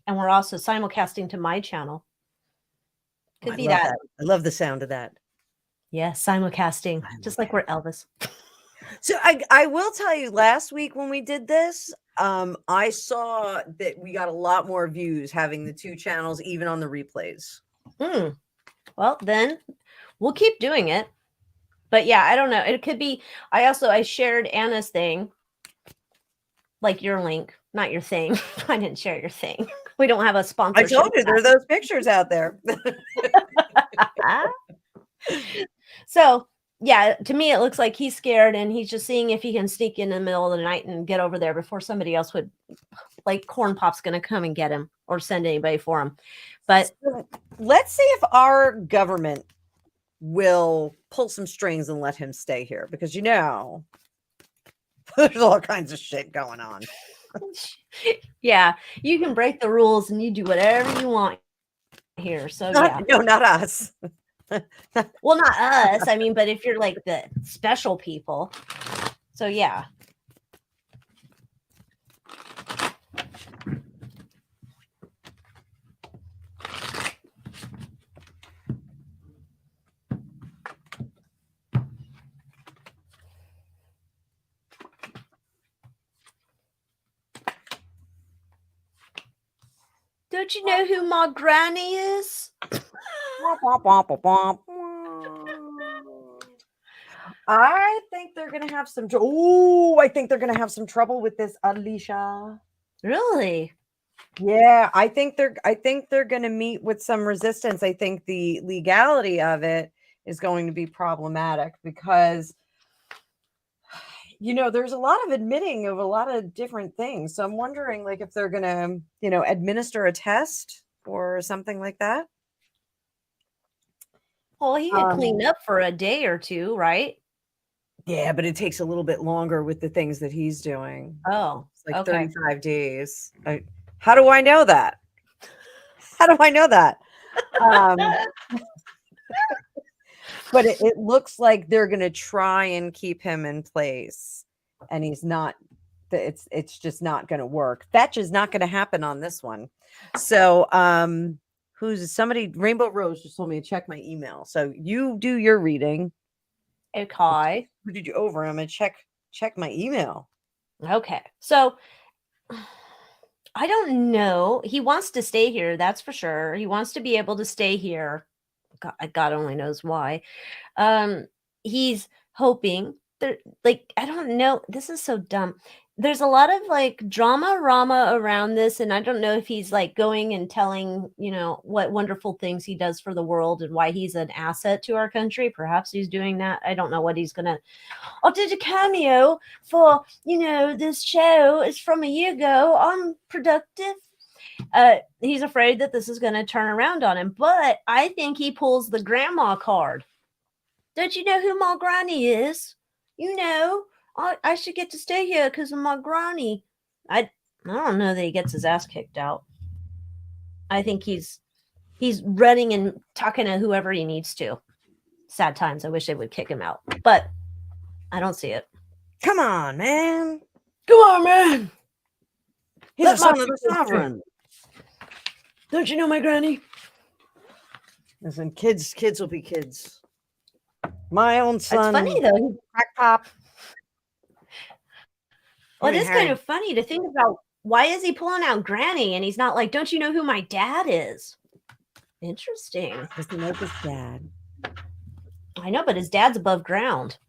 and we're also simulcasting to my channel. Could be that. I love the sound of that. Yeah, simulcasting, just like we're Elvis. So I will tell you, last week when we did this, I saw that we got a lot more views having the 2 channels, even on the replays. Well, then we'll keep doing it. But yeah, I don't know. It could be. I shared Anna's thing, like your link, not your thing. I didn't share your thing. We don't have a I sponsorship. told you there are those pictures out there. So yeah, to me it looks like he's scared and he's just seeing if he can sneak in the middle of the night and get over there before somebody else would, like Corn Pop's going to come and get him or send anybody for him. But So, let's see if our government will pull some strings and let him stay here, because there's all kinds of shit going on. yeah, you can break the rules and you do whatever you want here. So yeah. No, not us. Well, not us. I mean, but if you're like the special people. So yeah. Don't you know who my granny is? I think they're gonna have some. I think they're gonna have some trouble with this, Alycia. Really? Yeah, I think they're gonna meet with some resistance. I think the legality of it is going to be problematic because there's a lot of admitting of a lot of different things. So I'm wondering, like, if they're gonna, administer a test or something like that. Well, he could clean up for a day or two, right? Yeah, but it takes a little bit longer with the things that he's doing. Oh, It's like okay. 35 days. How do I know that? How do I know that? But it looks like they're going to try and keep him in place, and he's not. It's just not going to work. Fetch is not going to happen on this one. So, who's somebody? Rainbow Rose just told me to check my email. So you do your reading. Okay. Who did you over? I'm going to check my email. Okay. So I don't know. He wants to stay here. That's for sure. He wants to be able to stay here. God only knows why. He's hoping that, like, I don't know. This is so dumb. There's a lot of like drama around this, and I don't know if he's like going and telling, what wonderful things he does for the world and why he's an asset to our country. Perhaps he's doing that. I don't know what he's gonna. I did a cameo for, this show. It's from a year ago. I'm productive. He's afraid that this is going to turn around on him, but I think he pulls the grandma card. Don't you know who my granny is? I should get to stay here because of my granny. I don't know that he gets his ass kicked out. I think he's running and talking to whoever he needs to. Sad times. I wish they would kick him out, but I don't see it. Come on, man. Come on, man. He's a son of the sovereign. Don't you know my granny? Listen, kids will be kids. My own son. It's funny though. Crack pop. Well, it is kind of funny to think about. Why is he pulling out granny and he's not like, don't you know who my dad is? Interesting. Does he know his dad? I know, but his dad's above ground.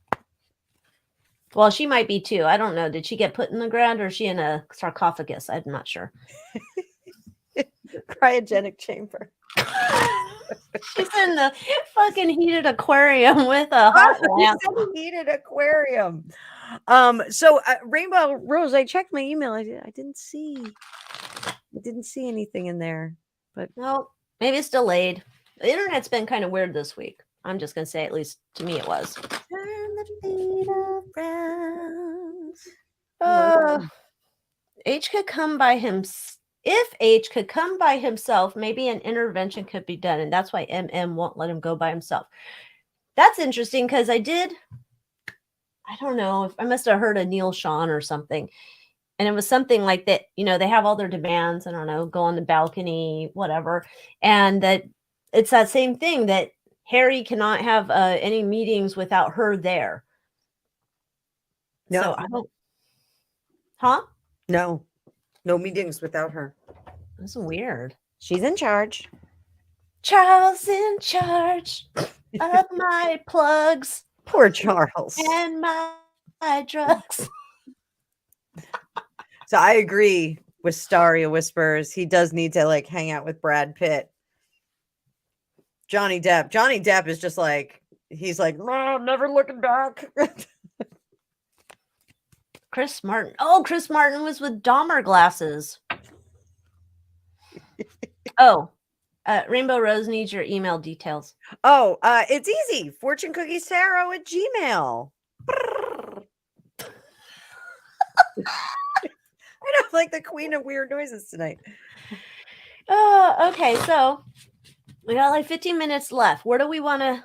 Well, she might be too. I don't know. Did she get put in the ground or is she in a sarcophagus? I'm not sure. Cryogenic chamber. She's in the fucking heated aquarium with a hot lamp. Heated aquarium. So Rainbow Rose, I checked my email. I didn't see anything in there. But well, maybe it's delayed. The internet's been kind of weird this week. I'm just gonna say, at least to me, it was. Turn the beat around. H could come by himself. If H could come by himself, maybe an intervention could be done, and that's why MM won't let him go by himself. That's interesting because I don't know if I must have heard a Neil Sean or something, and it was something like that. They have all their demands. I don't know, go on the balcony, whatever, and that it's that same thing that Harry cannot have any meetings without her there. No, so I don't. Huh? No meetings without her. That's weird. She's in charge. Charles in charge of my plugs Poor Charles. and my drugs. So I agree with Staria Whispers. He does need to like hang out with Brad Pitt. Johnny Depp is just like, he's like, "No, never looking back." Chris Martin. Oh, Chris Martin was with Dahmer glasses. Oh, Rainbow Rose needs your email details. Oh, it's easy. fortunecookiestarot@gmail. I know, like the queen of weird noises tonight. Okay, so we got like 15 minutes left. Where do we want to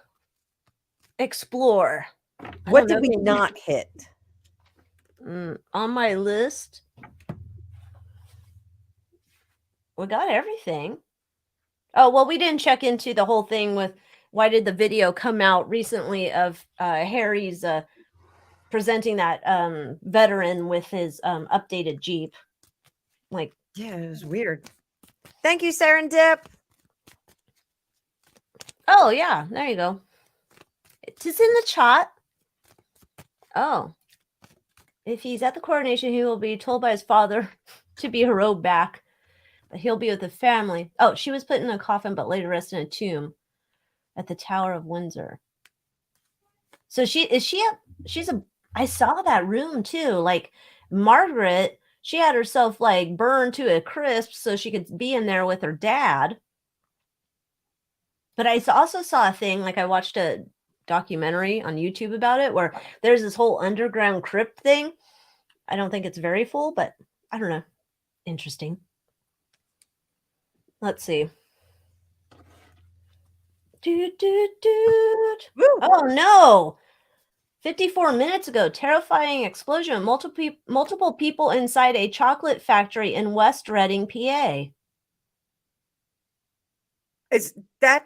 explore? What did we not hit? On my list, we got everything. Oh, well, we didn't check into the whole thing with why did the video come out recently of Harry's presenting that veteran with his updated Jeep. Like, yeah, it was weird. Thank you, Serendip. Oh, yeah, there you go. It is in the chat. Oh. If he's at the coronation, he will be told by his father to be heroed back. But he'll be with the family. Oh, she was put in a coffin, but later rested in a tomb at the Tower of Windsor. So she's I saw that room too. Like Margaret, she had herself like burned to a crisp so she could be in there with her dad. But I also saw a thing, like I watched a documentary on YouTube about it where there's this whole underground crypt thing. I don't think it's very full, but I don't know. Interesting. Let's see. Oh no. 54 minutes ago, terrifying explosion. Multiple people inside a chocolate factory in West Reading, PA. Is that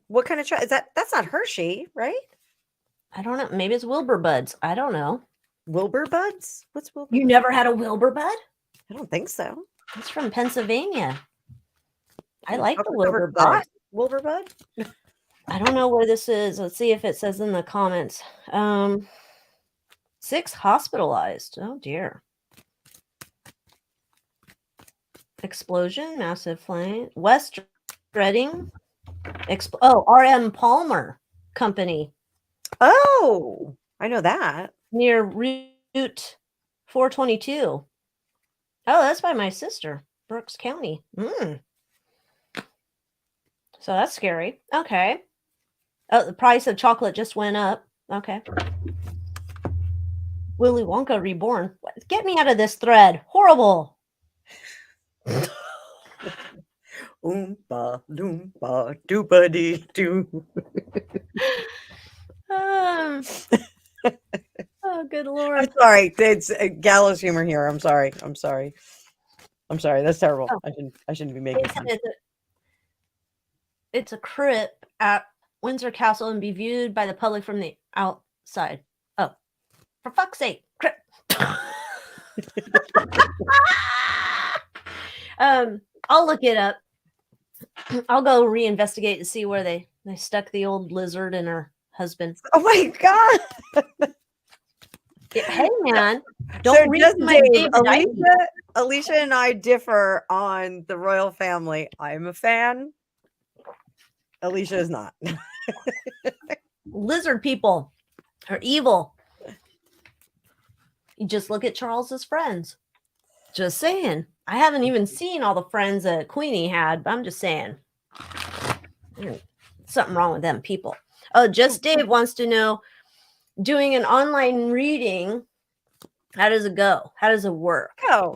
what kind of is that? That's not Hershey, right? I don't know. Maybe it's Wilbur Buds. I don't know. Wilbur Buds? What's Wilbur? You never had a Wilbur Bud? I don't think so. It's from Pennsylvania. I like the Wilbur Bud. Wilbur Bud? I don't know where this is. Let's see if it says in the comments. 6 hospitalized. Oh dear. Explosion, massive flame. West Reading. RM Palmer Company. Oh, I know that. Near Route 422. Oh, that's by my sister, Brooks County. So that's scary. Okay. Oh, the price of chocolate just went up. Okay. Willy Wonka reborn. Get me out of this thread. Horrible. Oompa loompa doopa dee doo. Oh, good Lord. I'm sorry. It's gallows humor here. I'm sorry. That's terrible. Oh. I shouldn't be making fun. It's a crypt at Windsor Castle and be viewed by the public from the outside. Oh, for fuck's sake, crypt. I'll look it up. I'll go reinvestigate to see where they stuck the old lizard and her husband. Oh my God. Hey man, don't read my Alycia and I differ on the royal family. I'm a fan. Alycia is not. Lizard people are evil. You just look at Charles's friends. Just saying. I haven't even seen all the friends that Queenie had, but I'm just saying. Something wrong with them people. Oh, Just Dave wants to know, doing an online reading, how does it go? How does it work? Oh.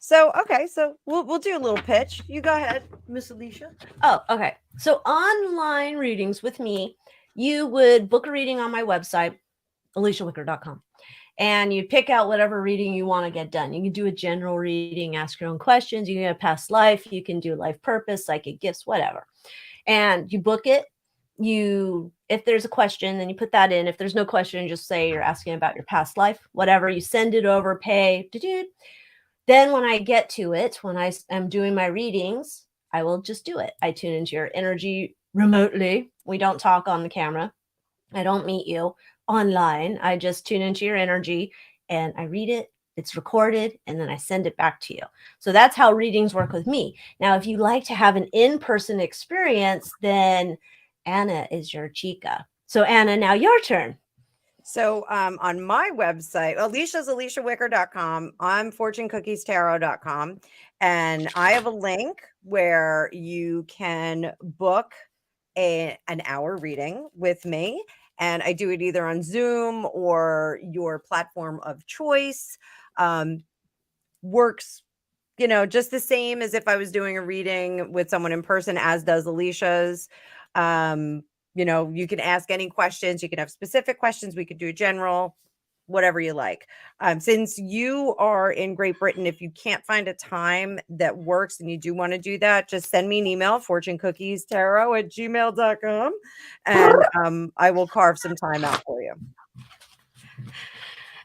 So, okay. So we'll do a little pitch. You go ahead, Miss Alycia. Oh, okay. So online readings with me, you would book a reading on my website, AlyciaWicker.com. And you pick out whatever reading you want to get done. You can do a general reading, ask your own questions. You can get a past life. You can do life purpose, psychic gifts, whatever. And you book it. if there's a question, then you put that in. If there's no question, just say you're asking about your past life, whatever. You send it over, pay. Then when I get to it, when I am doing my readings, I will just do it. I tune into your energy remotely. We don't talk on the camera. I don't meet you online. I just tune into your energy and I read it. It's recorded and then I send it back to you. So that's how readings work with me. Now, if you like to have an in-person experience, then Anna is your chica. So Anna, now your turn. So on my website, Alicia's AlyciaWicker.com. I'm FortuneCookiesTarot.com. And I have a link where you can book an hour reading with me. And I do it either on Zoom or your platform of choice. Works, just the same as if I was doing a reading with someone in person, as does Alicia's. You can ask any questions. You can have specific questions. We could do general, whatever you like. Since you are in Great Britain, if you can't find a time that works and you do want to do that, just send me an email, fortunecookiestarot@gmail.com, and I will carve some time out for you.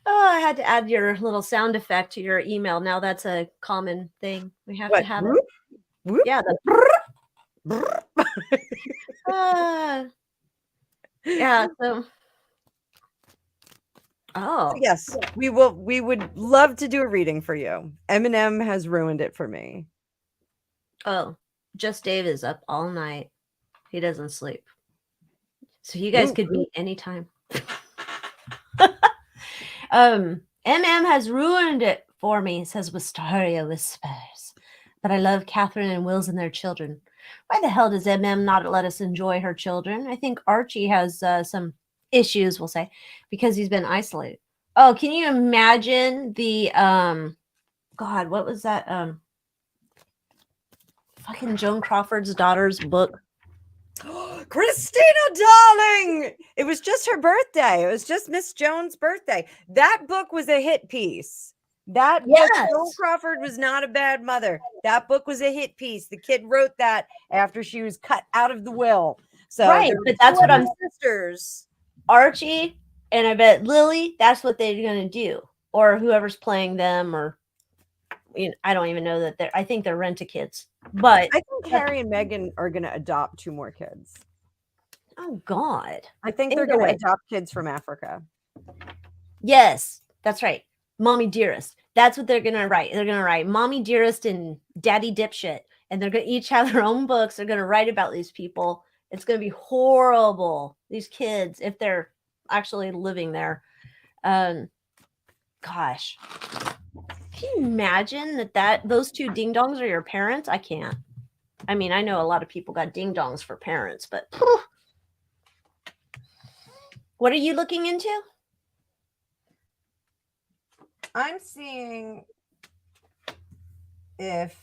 Oh, I had to add your little sound effect to your email. Now that's a common thing. We have to have Whoop, it. whoop. Yeah. Yeah. So. Oh. Yes, we would love to do a reading for you. Eminem has ruined it for me. Oh, Just Dave is up all night. He doesn't sleep. So you guys could meet anytime. MM has ruined it for me, says Wisteria Whispers. But I love Catherine and Wills and their children. Why the hell does MM not let us enjoy her children? I think Archie has some issues, we'll say, because he's been isolated. Oh, can you imagine the God, what was that? Fucking Joan Crawford's daughter's book. Christina, darling! It was just her birthday. It was just Miss Jones' birthday. That book was a hit piece. That book, Joan Crawford was not a bad mother. That book was a hit piece. The kid wrote that after she was cut out of the will. So right, but that's what I'm sisters. Archie and I bet Lily, that's what they're gonna do. Or whoever's playing them, or I don't even know that I think they're rent-a-kids. But I think Harry and Meghan are gonna adopt 2 more kids. Oh God. I think they're gonna adopt kids from Africa. Yes, that's right. Mommy Dearest. That's what they're gonna write. They're gonna write Mommy Dearest and Daddy Dipshit. And they're gonna each have their own books. They're gonna write about these people. It's gonna be horrible. These kids, if they're actually living there. Gosh. Can you imagine that those 2 ding dongs are your parents? I can't. I mean, I know a lot of people got ding dongs for parents, but whew. What are you looking into? I'm seeing if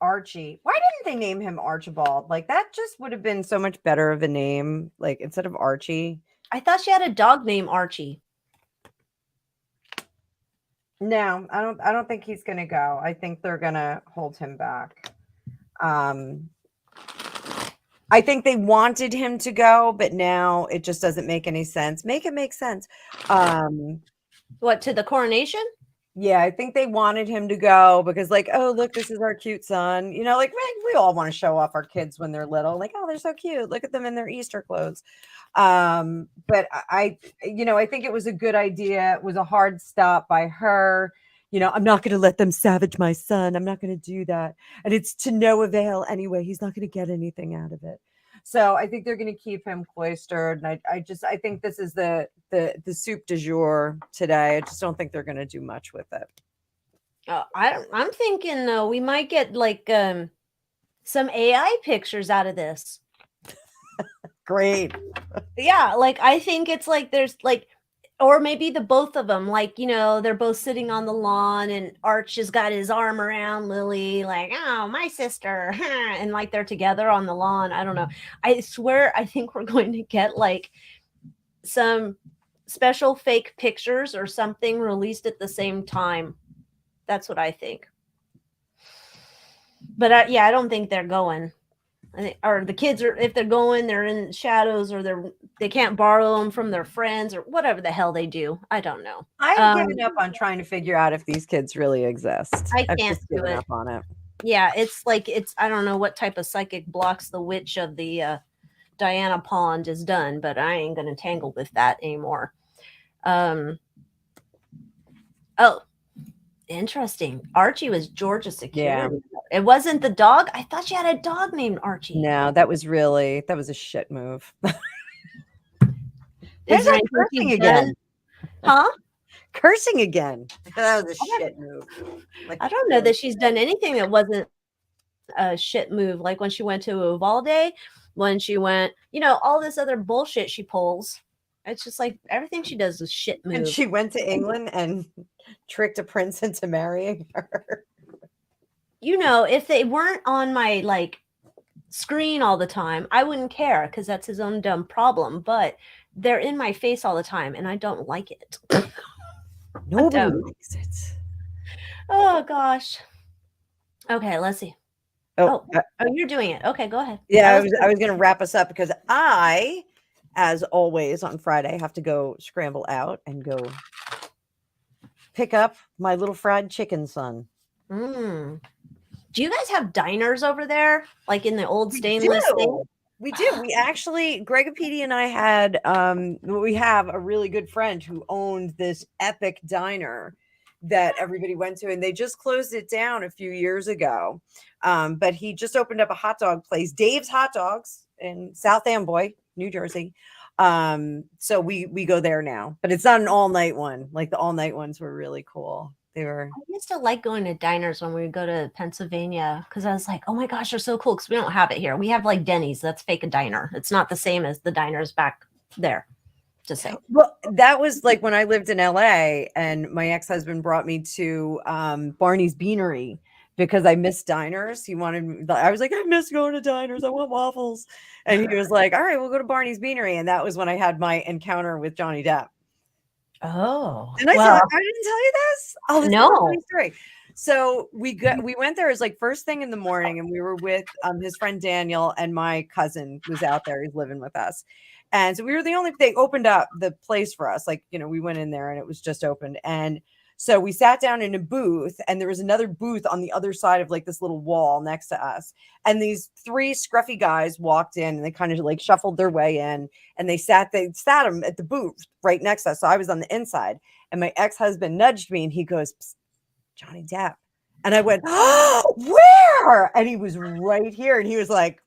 Archie, why didn't they name him Archibald? Like, that just would have been so much better of a name, like, instead of Archie. I thought she had a dog named Archie. No, I don't think he's gonna go. I think they're gonna hold him back. I think they wanted him to go, but now it just doesn't make any sense. Make it make sense. What, to the coronation? Yeah, I think they wanted him to go because, like, oh, look, this is our cute son. Like, we all want to show off our kids when they're little. Like, oh, they're so cute. Look at them in their Easter clothes. But I think it was a good idea. It was a hard stop by her. I'm not going to let them savage my son. I'm not going to do that. And it's to no avail anyway. He's not going to get anything out of it. So I think they're going to keep him cloistered. And I think this is the soup du jour today. I just don't think they're going to do much with it. I'm thinking we might get like some AI pictures out of this. Great. Yeah, like I think it's like there's like, or maybe the both of them, like, they're both sitting on the lawn and Arch has got his arm around Lily, like, oh, my sister, and like they're together on the lawn. I don't know. I swear, I think we're going to get like some special fake pictures or something released at the same time. That's what I think. But I don't think they're going. Or the kids are, if they're going, they're in shadows, or they can't borrow them from their friends, or whatever the hell they do. I don't know. I've given up on trying to figure out if these kids really exist. I've can't just do given it. up on it. Yeah, it's like I don't know what type of psychic blocks the witch of the Diana Pond has done, but I ain't gonna tangle with that anymore. Oh, interesting. Archie was Georgia security. Yeah. It wasn't the dog. I thought she had a dog named Archie. No, that was a shit move. Is there cursing again? Huh? Cursing again. That was a shit move. Like, I don't know that she's done anything that wasn't a shit move. Like when she went to Uvalde, when she went, all this other bullshit she pulls. It's just like everything she does is shit move. And she went to England and tricked a prince into marrying her. If they weren't on my screen all the time, I wouldn't care because that's his own dumb problem. But they're in my face all the time, and I don't like it. Nobody likes it. Oh gosh. Okay, let's see. Oh, you're doing it. Okay, go ahead. Yeah, I was going to wrap us up because I, as always on Friday, have to go scramble out and go pick up my little fried chicken son. Do you guys have diners over there, like in the old stainless thing? We do. We actually, Greg Apedi and I had, we have a really good friend who owned this epic diner that everybody went to, and they just closed it down a few years ago. But he just opened up a hot dog place, Dave's Hot Dogs in South Amboy, New Jersey. So we go there now, but it's not an all night one. Like the all night ones were really cool. I used to like going to diners when we would go to Pennsylvania because I was like, oh my gosh, they're so cool because we don't have it here. We have like Denny's. That's fake a diner. It's not the same as the diners back there. Just saying. Well, that was like when I lived in LA and my ex-husband brought me to Barney's Beanery because I missed diners. I was like, I miss going to diners. I want waffles. And he was like, all right, we'll go to Barney's Beanery. And that was when I had my encounter with Johnny Depp. Oh, and I didn't tell you this. Oh, this no. is a funny story. So we went there as like first thing in the morning, and we were with his friend Daniel, and my cousin was out there. He's living with us, and so we were they opened up the place for us. Like we went in there and it was just opened, and so we sat down in a booth, and there was another booth on the other side of like this little wall next to us. And these three scruffy guys walked in, and they kind of like shuffled their way in, and they sat them at the booth right next to us. So I was on the inside, and my ex-husband nudged me, and he goes, Johnny Depp. And I went, oh, where? And he was right here. And he was like,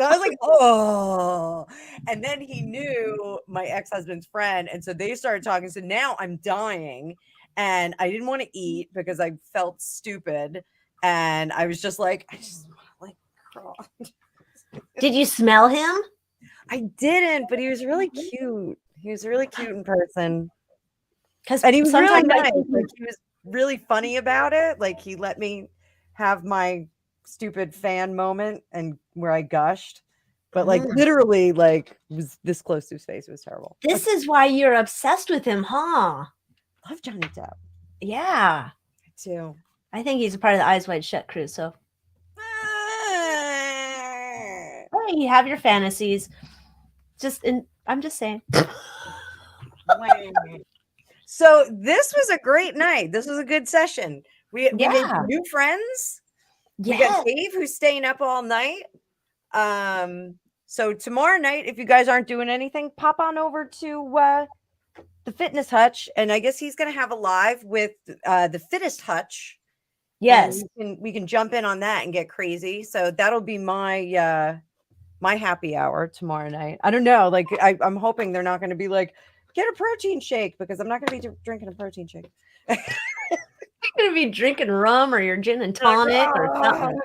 I was like, oh. And then he knew my ex-husband's friend. And so they started talking. So now I'm dying. And I didn't want to eat because I felt stupid. And I was just like, I just want to crawl. Did you smell him? I didn't, but he was really cute. He was really cute in person. And he was really nice. Like, he was really funny about it. Like he let me have my stupid fan moment and where I gushed. But like literally like was this close to his face. It was terrible. This is why you're obsessed with him, huh? Love Johnny Depp. Yeah. I do. I think he's a part of the Eyes Wide Shut crew. So you have your fantasies. I'm just saying. So this was a great night. This was a good session. We made new friends. We got Dave who's staying up all night. So tomorrow night, if you guys aren't doing anything, pop on over to the Fitness Hutch, and I guess he's going to have a live with the Fittest Hutch. Yes, we can jump in on that and get crazy. So that'll be my my happy hour tomorrow night. I don't know. Like I'm hoping they're not going to be like, get a protein shake, because I'm not going to be drinking a protein shake. You're going to be drinking rum or your gin and tonic or something.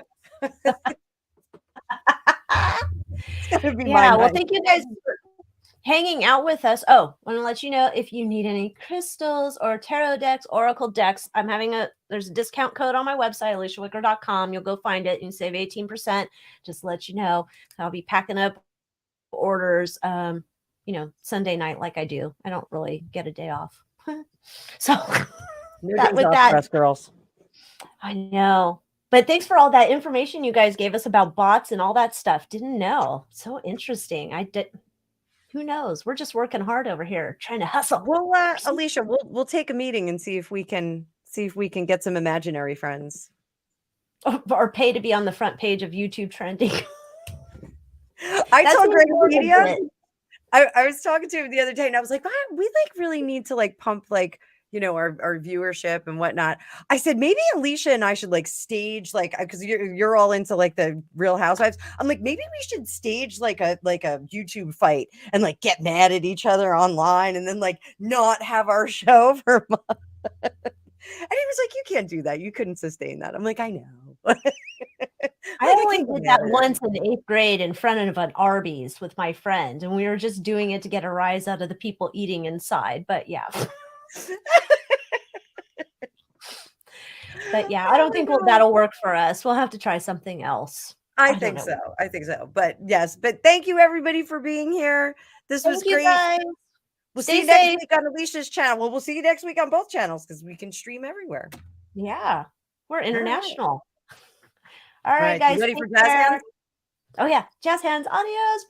Well, thank you guys for hanging out with us. Oh, want to let you know, if you need any crystals or tarot decks, oracle decks, there's a discount code on my website, AlyciaWicker.com. You'll go find it. You can save 18%. Just let you know. I'll be packing up orders, Sunday night like I do. I don't really get a day off. So with that, us girls. I know. But thanks for all that information you guys gave us about bots and all that stuff. Didn't know. So interesting. I did. Who knows? We're just working hard over here trying to hustle. Well, Alycia, we'll take a meeting and see if we can get some imaginary friends. Or pay to be on the front page of YouTube trending. I That's told Greg important Media. bit. I was talking to him the other day and I was like, we like really need to like pump like, you know, our viewership and whatnot. I said, maybe Alycia and I should like stage like, because you're all into like the Real Housewives. I'm like, maybe we should stage like a YouTube fight and like get mad at each other online and then like not have our show for months. And he was like, you can't do that. You couldn't sustain that. I'm like, I know. I only did that once in 8th grade in front of an Arby's with my friend, and we were just doing it to get a rise out of the people eating inside. But yeah. But yeah, I don't think that'll work for us. We'll have to try something else. I think so. I think so. But yes, but thank you everybody for being here. This was great. Guys. We'll see you next week on Alicia's channel. Well, we'll see you next week on both channels because we can stream everywhere. Yeah, we're international. All right, guys. You ready for jazz hands? Oh yeah, jazz hands. Adios.